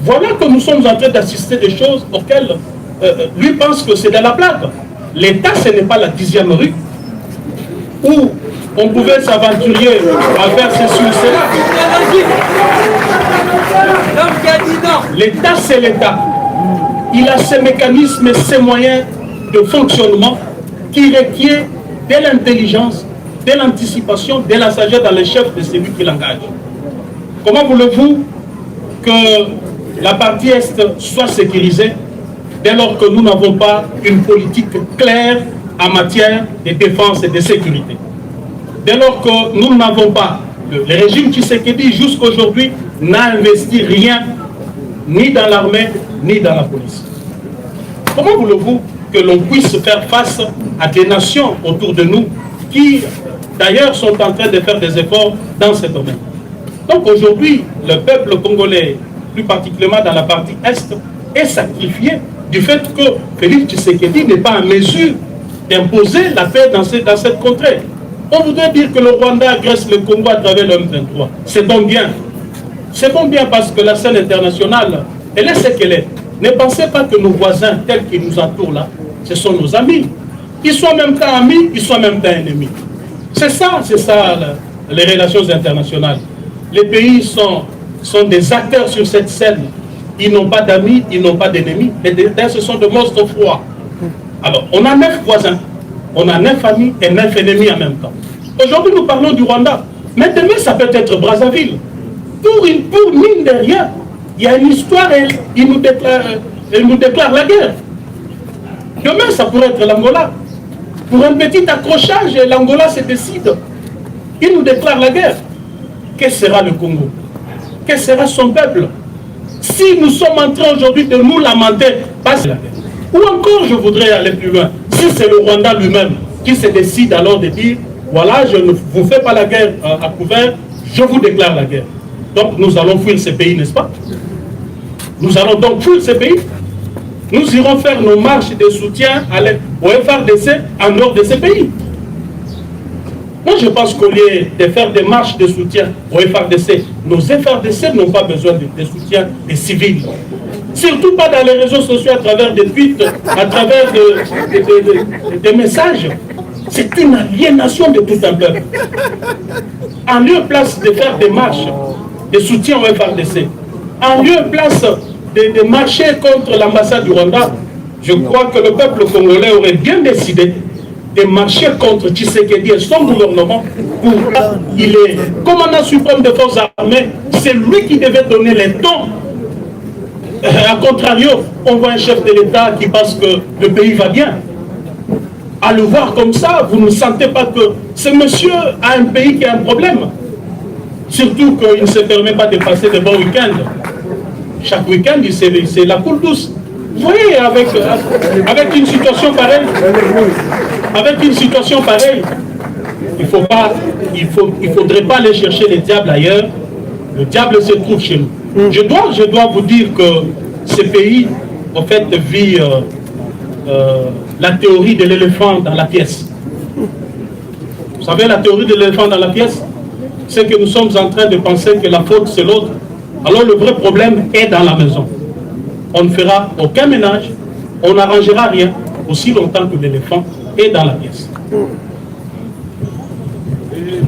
S1: voilà que nous sommes en train d'assister des choses auxquelles lui pense que c'est de la blague. L'État, ce n'est pas la 10e rue où on pouvait s'aventurer à faire ceci ou cela. L'État, c'est l'État. Il a ses mécanismes et ses moyens de fonctionnement qui requièrent de l'intelligence, de l'anticipation, de la sagesse dans les chefs de celui qui l'engage. Comment voulez-vous que la partie Est soit sécurisée dès lors que nous n'avons pas une politique claire en matière de défense et de sécurité? Dès lors que nous n'avons pas, le régime Tshisekedi jusqu'à aujourd'hui n'a investi rien, ni dans l'armée, ni dans la police. Comment voulez-vous que l'on puisse faire face à des nations autour de nous qui, d'ailleurs, sont en train de faire des efforts dans ce domaine? Donc aujourd'hui, le peuple congolais, plus particulièrement dans la partie Est, est sacrifié du fait que Félix Tshisekedi n'est pas en mesure d'imposer la paix dans cette contrée. On voudrait dire que le Rwanda agresse le Congo à travers le M23. C'est donc bien. C'est donc bien parce que la scène internationale, elle est ce qu'elle est. Ne pensez pas que nos voisins tels qu'ils nous entourent là, ce sont nos amis. Ils sont en même temps amis, ils sont en même temps ennemis. C'est ça les relations internationales. Les pays sont des acteurs sur cette scène. Ils n'ont pas d'amis, ils n'ont pas d'ennemis. Mais ce sont de monstres froids. Alors, on a 9 voisins, on a 9 amis et 9 ennemis en même temps. Aujourd'hui, nous parlons du Rwanda. Mais demain, ça peut être Brazzaville. Pour mine de rien, il y a une histoire et il nous déclare la guerre. Demain, ça pourrait être l'Angola. Pour un petit accrochage, l'Angola se décide. Il nous déclare la guerre. Que sera le Congo? Que sera son peuple? Si nous sommes en train aujourd'hui de nous lamenter, pas la guerre. Ou encore, je voudrais aller plus loin. Si c'est le Rwanda lui-même qui se décide alors de dire, voilà, je ne vous fais pas la guerre à couvert, je vous déclare la guerre. Donc nous allons fuir ces pays, n'est-ce pas? Nous allons donc fuir ces pays. Nous irons faire nos marches de soutien au FARDC en dehors de ces pays. Moi, je pense qu'au lieu de faire des marches de soutien au FARDC, nos FARDC n'ont pas besoin de soutien des civils. Surtout pas dans les réseaux sociaux, à travers des tweets, à travers des messages. C'est une aliénation de tout un peuple. En lieu et place de faire des marches de soutien au FARDC, en lieu et place de marcher contre l'ambassade du Rwanda, je crois que le peuple congolais aurait bien décidé de marcher contre Tshisekedi et son gouvernement. Il est commandant suprême des forces armées, c'est lui qui devait donner les tons. A contrario, on voit un chef de l'État qui pense que le pays va bien. À le voir comme ça, vous ne sentez pas que ce monsieur a un pays qui a un problème. Surtout qu'il ne se permet pas de passer de bons week-ends. Chaque week-end, c'est la coule douce. Vous voyez, avec une situation pareille, il faudrait pas aller chercher les diables ailleurs. Le diable se trouve chez nous. Je dois vous dire que ce pays, en fait, vit la théorie de l'éléphant dans la pièce. Vous savez, la théorie de l'éléphant dans la pièce, c'est que nous sommes en train de penser que la faute, c'est l'autre. Alors le vrai problème est dans la maison. On ne fera aucun ménage, on n'arrangera rien aussi longtemps que l'éléphant est dans la pièce.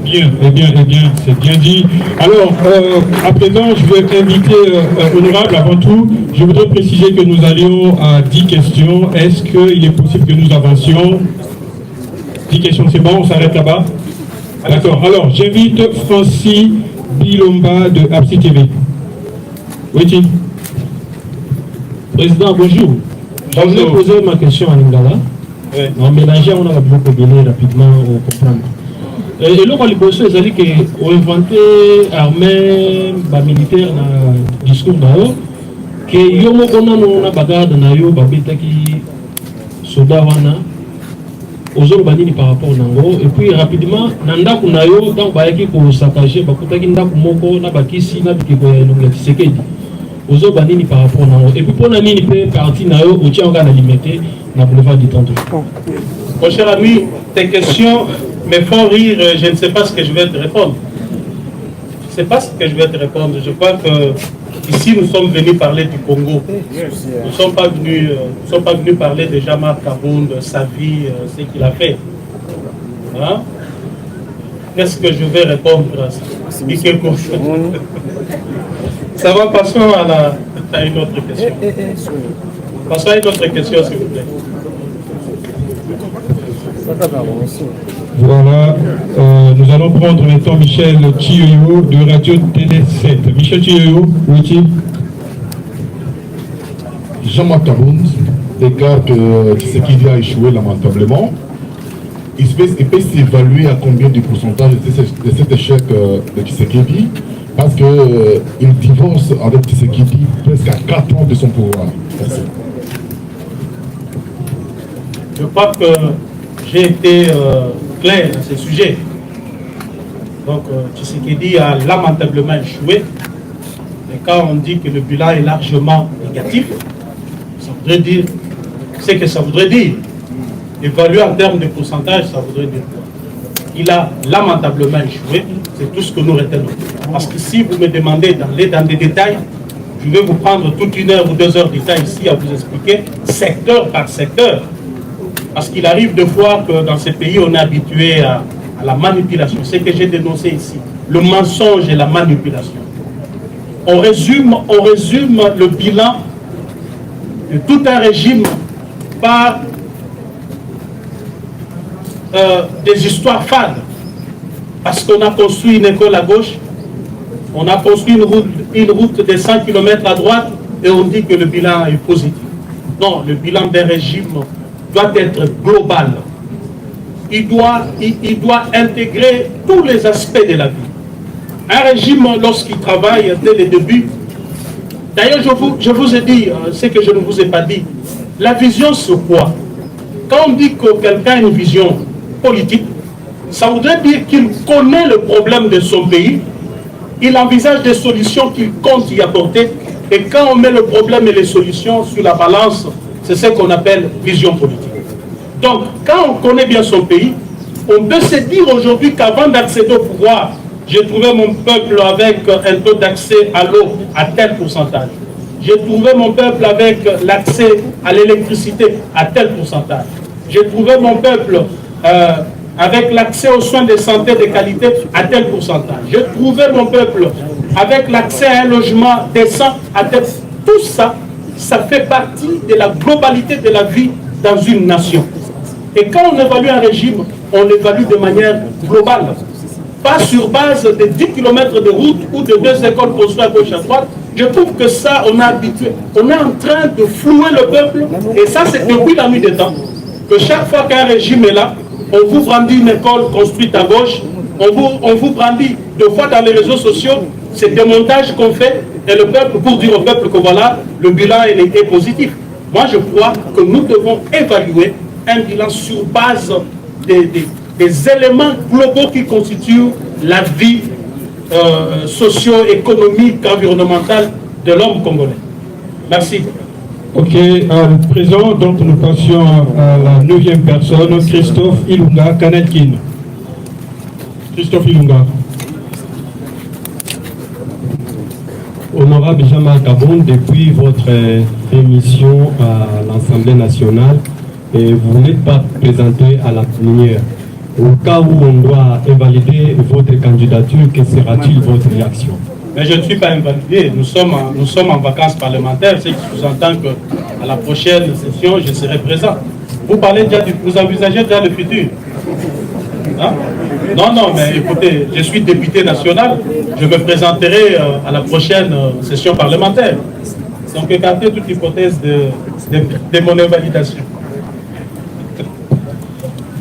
S2: Bien, c'est bien dit. Alors, à présent, je vais inviter Honorable, avant tout, je voudrais préciser que nous allions à 10 questions. Est-ce qu'il est possible que nous avancions? 10 questions, c'est bon, on s'arrête là-bas? D'accord, alors j'invite Francis Bilomba de Absi TV. Oui,
S8: Président, bonjour. Je voulais poser ma question à Lingala. Oui. En mélangeant, on a beaucoup donné rapidement au comprendre. Et là, on a dit qu'on a inventé l'armée militaire dans le discours d'Ao, que yomo kona na bagarre na yo babeta ki soda wana ozolo banini par rapport nango et puis rapidement nanda kuna yo donc bayaki ko saccager bakutaki ndako moko na bakisi na bikeko ya longa Tshisekedi ozolo banini par rapport nango et puis pour na nini pe parti na yo otia nga na limité na boulevard du Temple.
S1: Mon cher ami, tes questions me font rire, je ne sais pas ce que je vais te répondre. Je ne sais pas ce que je vais te répondre. Je crois que ici nous sommes venus parler du Congo. Nous ne sommes pas venus parler de Jean-Marc Kabound, de sa vie, ce qu'il a fait. Hein? Qu'est-ce que je vais répondre à ça? Ça va, passons à une autre question. Passons à une autre question, s'il vous plaît.
S2: Voilà, nous allons prendre maintenant Michel Thioyo de Radio Télé 7. Michel Thioyo, oui.
S9: Jean-Marc Kabound déclare que Tshisekedi a échoué lamentablement. Il peut s'évaluer à combien de pourcentage de cet échec de Tshisekedi, parce qu'il divorce avec Tshisekedi presque à 4 ans de son pouvoir. Merci.
S1: Je crois que j'ai été clair dans ces sujets. Donc, Tshisekedi a lamentablement échoué. Et quand on dit que le bilan est largement négatif, ça voudrait dire, c'est que ça voudrait dire. Évalué en termes de pourcentage, ça voudrait dire quoi? Il a lamentablement échoué, c'est tout ce que nous retenons. Parce que si vous me demandez d'aller dans des détails, je vais vous prendre toute 1 heure ou 2 heures de temps ici à vous expliquer secteur par secteur. Parce qu'il arrive de fois que dans ces pays, on est habitué à la manipulation. C'est ce que j'ai dénoncé ici. Le mensonge et la manipulation. On résume le bilan de tout un régime par des histoires fades. Parce qu'on a construit une école à gauche, on a construit une route de 100 km à droite et on dit que le bilan est positif. Non, le bilan d'un régime doit être global. Il doit intégrer tous les aspects de la vie. Un régime, lorsqu'il travaille dès le début, d'ailleurs je vous ai dit ce que je ne vous ai pas dit, la vision c'est quoi? Quand on dit que quelqu'un a une vision politique, ça voudrait dire qu'il connaît le problème de son pays, il envisage des solutions qu'il compte y apporter, et quand on met le problème et les solutions sur la balance, c'est ce qu'on appelle vision politique. Donc, quand on connaît bien son pays, on peut se dire aujourd'hui qu'avant d'accéder au pouvoir, j'ai trouvé mon peuple avec un taux d'accès à l'eau à tel pourcentage. J'ai trouvé mon peuple avec l'accès à l'électricité à tel pourcentage. J'ai trouvé mon peuple avec l'accès aux soins de santé de qualité à tel pourcentage. J'ai trouvé mon peuple avec l'accès à un logement décent à tel... Tout ça, ça fait partie de la globalité de la vie dans une nation. Et quand on évalue un régime, on l'évalue de manière globale. Pas sur base de 10 km de route ou de 2 écoles construites à gauche à droite. Je trouve que ça, on est habitué. On est en train de flouer le peuple. Et ça, c'est depuis la nuit des temps. Que chaque fois qu'un régime est là, on vous brandit une école construite à gauche. On vous brandit 2 fois dans les réseaux sociaux. C'est des montages qu'on fait. Et le peuple, pour dire au peuple que voilà, le bilan est positif. Moi, je crois que nous devons évaluer un bilan sur base des éléments globaux qui constituent la vie socio-économique, environnementale de l'homme congolais. Merci.
S2: Ok, présent, donc nous passions à la 9e personne, Christophe Ilunga Kanelkin. Christophe Ilunga.
S10: Honorable Jean-Marc Aboun, depuis votre émission à l'Assemblée nationale, et vous n'êtes pas présenté à la plénière. Au cas où on doit invalider votre candidature, que sera-t-il votre réaction?
S1: Mais je ne suis pas invalidé. Nous sommes en vacances parlementaires, ce qui sous-entend qu'à la prochaine session, je serai présent. Vous parlez déjà vous envisagez déjà le futur. Hein? Non, mais écoutez, je suis député national, je me présenterai à la prochaine session parlementaire. Donc écartez toute hypothèse de mon invalidation.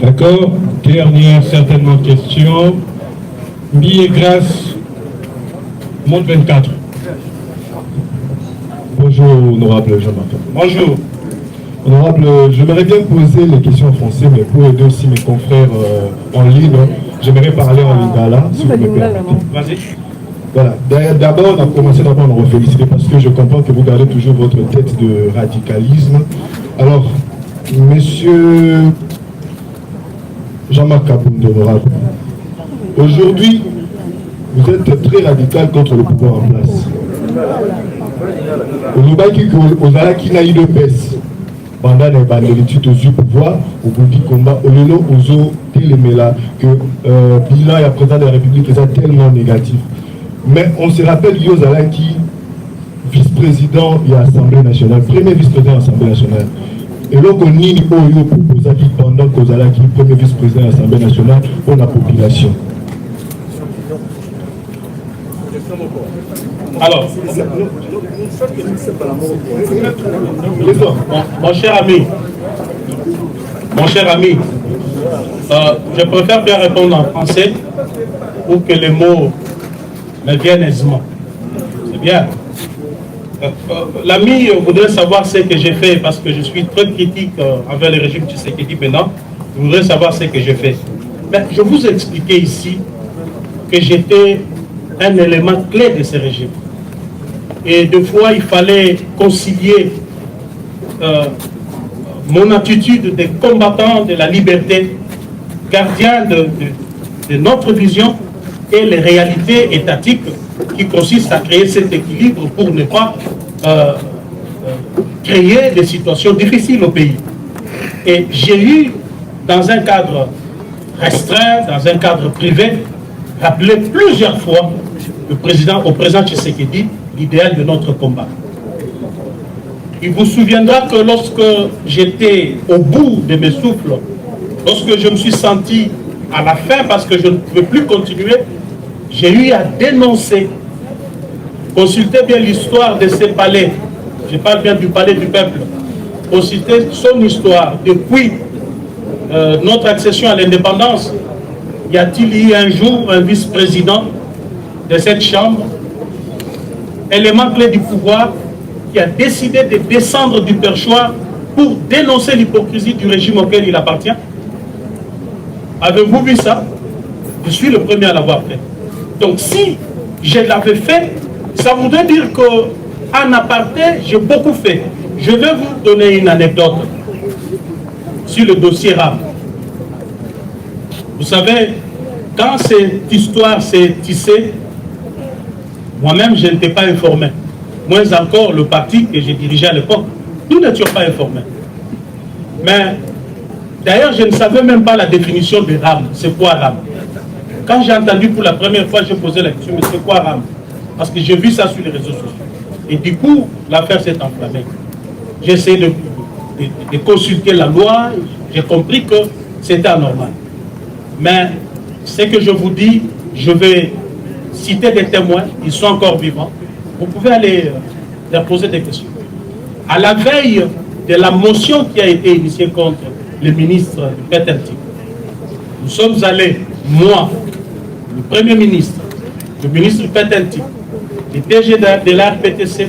S2: D'accord. Dernière certainement question. Billet grâce, Monde 24.
S9: Bonjour, honorable Jean-Marc.
S1: Bonjour.
S9: Honorable, j'aimerais bien poser les questions en français, mais pour aider aussi mes confrères en ligne, j'aimerais parler en lingala, si vous me permettez.
S1: Vas-y.
S9: Voilà. D'abord, on a commencé d'abord à vous féliciter parce que je comprends que vous gardez toujours votre tête de radicalisme. Alors, monsieur Jean-Marc Aboun, honorable, aujourd'hui, vous êtes très radical contre le pouvoir en place. Au qui n'a eu de baisse pendant l'étude du pouvoir, au bout du combat, au lieu où que bilan et à présent de la République est tellement négatif. Mais on se rappelle Yozala qui, vice-président de l'Assemblée nationale, premier vice-président de l'Assemblée nationale. Et là, on a proposé qui pendant Kozala qui premier vice-président de l'Assemblée nationale pour la population.
S1: Alors, mon cher ami, je préfère bien répondre en français pour que les mots me viennent aisément. C'est bien. L'ami voudrait savoir ce que j'ai fait parce que je suis très critique envers le régime Tshisekedi maintenant. Je voudrais savoir ce que j'ai fait. Mais je vous ai expliqué ici que j'étais un élément clé de ce régime. Et deux fois, il fallait concilier mon attitude de combattant de la liberté, gardien de notre vision et les réalités étatiques qui consistent à créer cet équilibre pour ne pas créer des situations difficiles au pays. Et j'ai eu, dans un cadre restreint, dans un cadre privé, rappelé plusieurs fois au président Tshisekedi l'idéal de notre combat. Il vous souviendra que lorsque j'étais au bout de mes souffles, lorsque je me suis senti à la fin parce que je ne pouvais plus continuer, j'ai eu à dénoncer. Consultez bien l'histoire de ces palais. Je parle bien du palais du peuple. Consultez son histoire. Depuis notre accession à l'indépendance, y a-t-il eu un jour un vice-président de cette chambre, élément clé du pouvoir, qui a décidé de descendre du perchoir pour dénoncer l'hypocrisie du régime auquel il appartient? Avez-vous vu ça? Je suis le premier à l'avoir fait. Donc si je l'avais fait, ça voudrait dire qu'en aparté, j'ai beaucoup fait. Je vais vous donner une anecdote sur le dossier RAM. Vous savez, quand cette histoire s'est tissée, moi-même, je n'étais pas informé. Moins encore le parti que j'ai dirigé à l'époque. Nous n'étions pas informés. Mais d'ailleurs, je ne savais même pas la définition de RAM. C'est quoi RAM? Quand j'ai entendu pour la première fois, j'ai posé la question, mais c'est quoi RAM? Parce que j'ai vu ça sur les réseaux sociaux. Et du coup, l'affaire s'est enflammée. J'ai essayé de consulter la loi, j'ai compris que c'était anormal. Mais ce que je vous dis, je vais citer des témoins, ils sont encore vivants. Vous pouvez aller leur poser des questions. À la veille de la motion qui a été initiée contre le ministre Petentik, nous sommes allés, moi, le Premier ministre, le ministre Petentik, le DG de la RPTC,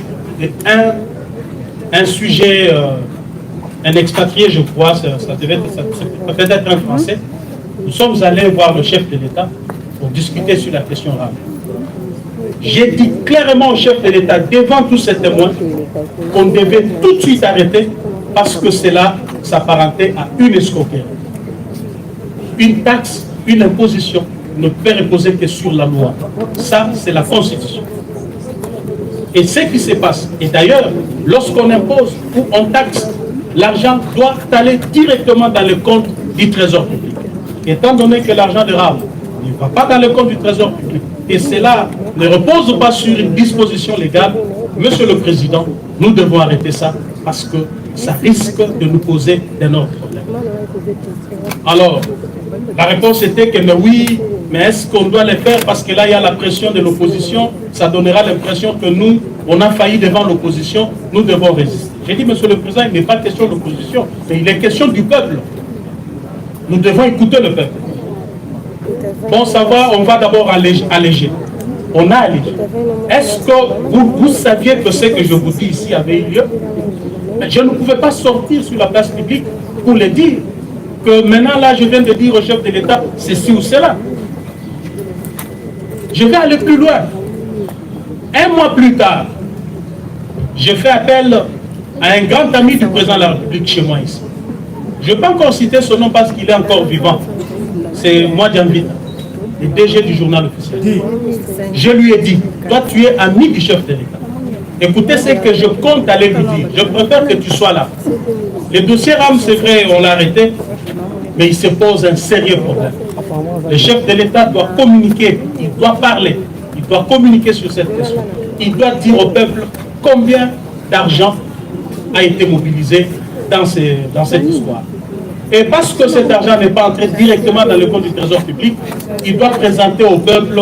S1: un sujet, un expatrié, je crois, ça peut être un Français. Nous sommes allés voir le chef de l'État pour discuter sur la question rare. J'ai dit clairement au chef de l'État, devant tous ces témoins, qu'on devait tout de suite arrêter parce que cela s'apparentait à une escroquerie. Une taxe, une imposition ne peut reposer que sur la loi. Ça, c'est la Constitution. Et ce qui se passe, et d'ailleurs, lorsqu'on impose ou on taxe, l'argent doit aller directement dans le compte du Trésor public. Étant donné que l'argent de RAM ne va pas dans le compte du Trésor public, et cela ne repose pas sur une disposition légale, Monsieur le Président, nous devons arrêter ça parce que ça risque de nous poser d'énormes problèmes. Alors, la réponse était que mais oui, mais est-ce qu'on doit le faire parce que là il y a la pression de l'opposition, ça donnera l'impression que nous, on a failli devant l'opposition, nous devons résister. J'ai dit, Monsieur le Président, il n'est pas question de l'opposition, mais il est question du peuple. Nous devons écouter le peuple. Bon, ça va, on va d'abord alléger. On a allégé. Est-ce que vous saviez que ce que je vous dis ici avait eu lieu? Mais je ne pouvais pas sortir sur la place publique pour le dire que maintenant là je viens de dire au chef de l'État ceci ou cela. Je vais aller plus loin. Un mois plus tard, j'ai fait appel à un grand ami du président de la République chez moi ici. Je ne peux pas encore citer son nom parce qu'il est encore vivant. C'est moi Djambita, le DG du journal officiel. Je lui ai dit, toi tu es ami du chef de l'État. Écoutez ce que je compte aller lui dire. Je préfère que tu sois là. Le dossier RAM, c'est vrai, on l'a arrêté, mais il se pose un sérieux problème. Le chef de l'État doit communiquer, il doit parler, il doit communiquer sur cette question. Il doit dire au peuple combien d'argent a été mobilisé dans cette histoire. Et parce que cet argent n'est pas entré directement dans le compte du Trésor public, il doit présenter au peuple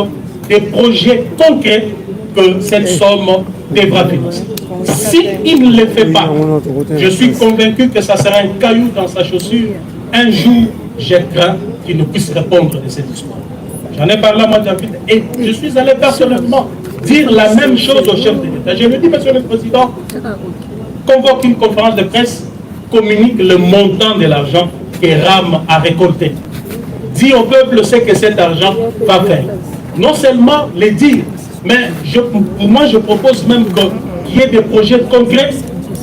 S1: des projets concrets que cette somme devra financer. S'il ne le fait pas, je suis convaincu que ça sera un caillou dans sa chaussure. Un jour, j'ai craint qu'il ne puisse répondre de cette histoire. J'en ai parlé à moi, et je suis allé personnellement dire la même chose au chef de l'État. Je lui dis, Monsieur le Président, convoque une conférence de presse, communique le montant de l'argent que RAM a récolté. Dis au peuple ce que cet argent va faire. Non seulement les dire, mais pour moi je propose même qu'il y ait des projets concrets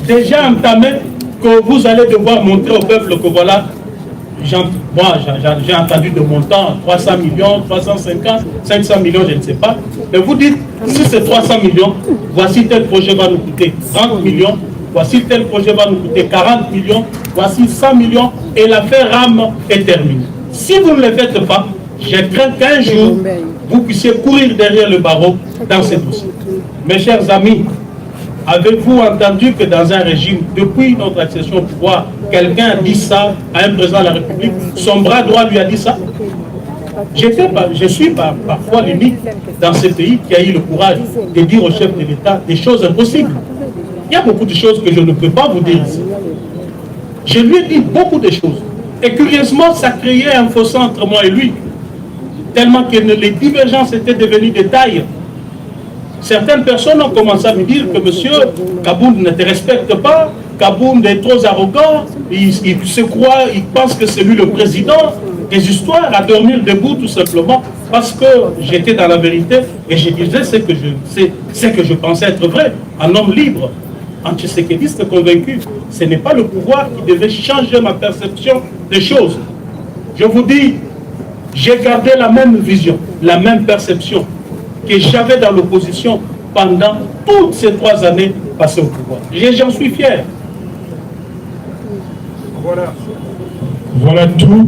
S1: déjà entamés que vous allez devoir montrer au peuple que voilà, moi j'ai entendu de montant 300 millions, 350, 500 millions, je ne sais pas. Mais vous dites, si c'est 300 millions, voici tel projet va nous coûter 30 millions, voici tel projet va nous coûter 40 millions, voici 100 millions, et l'affaire RAM est terminée. Si vous ne le faites pas, je crains qu'un jour, vous puissiez courir derrière le barreau dans ces dossiers. Mes chers amis, avez-vous entendu que dans un régime, depuis notre accession au pouvoir, quelqu'un a dit ça à un président de la République, son bras droit lui a dit ça? Je suis parfois l'unique dans ce pays qui a eu le courage de dire au chef de l'État des choses impossibles. Il y a beaucoup de choses que je ne peux pas vous dire ici. Je lui ai dit beaucoup de choses. Et curieusement, ça créait un fossé entre moi et lui. Tellement que les divergences étaient devenues de taille. Certaines personnes ont commencé à me dire que monsieur Kabound ne te respecte pas, Kabound est trop arrogant, il se croit, il pense que c'est lui le président. Des histoires à dormir debout tout simplement parce que j'étais dans la vérité et je disais ce que je pensais être vrai, un homme libre, anti-séquéliste convaincu. Ce n'est pas le pouvoir qui devait changer ma perception des choses. Je vous dis, j'ai gardé la même vision, la même perception que j'avais dans l'opposition pendant toutes ces 3 années passées au pouvoir. J'en suis fier.
S2: Voilà tout.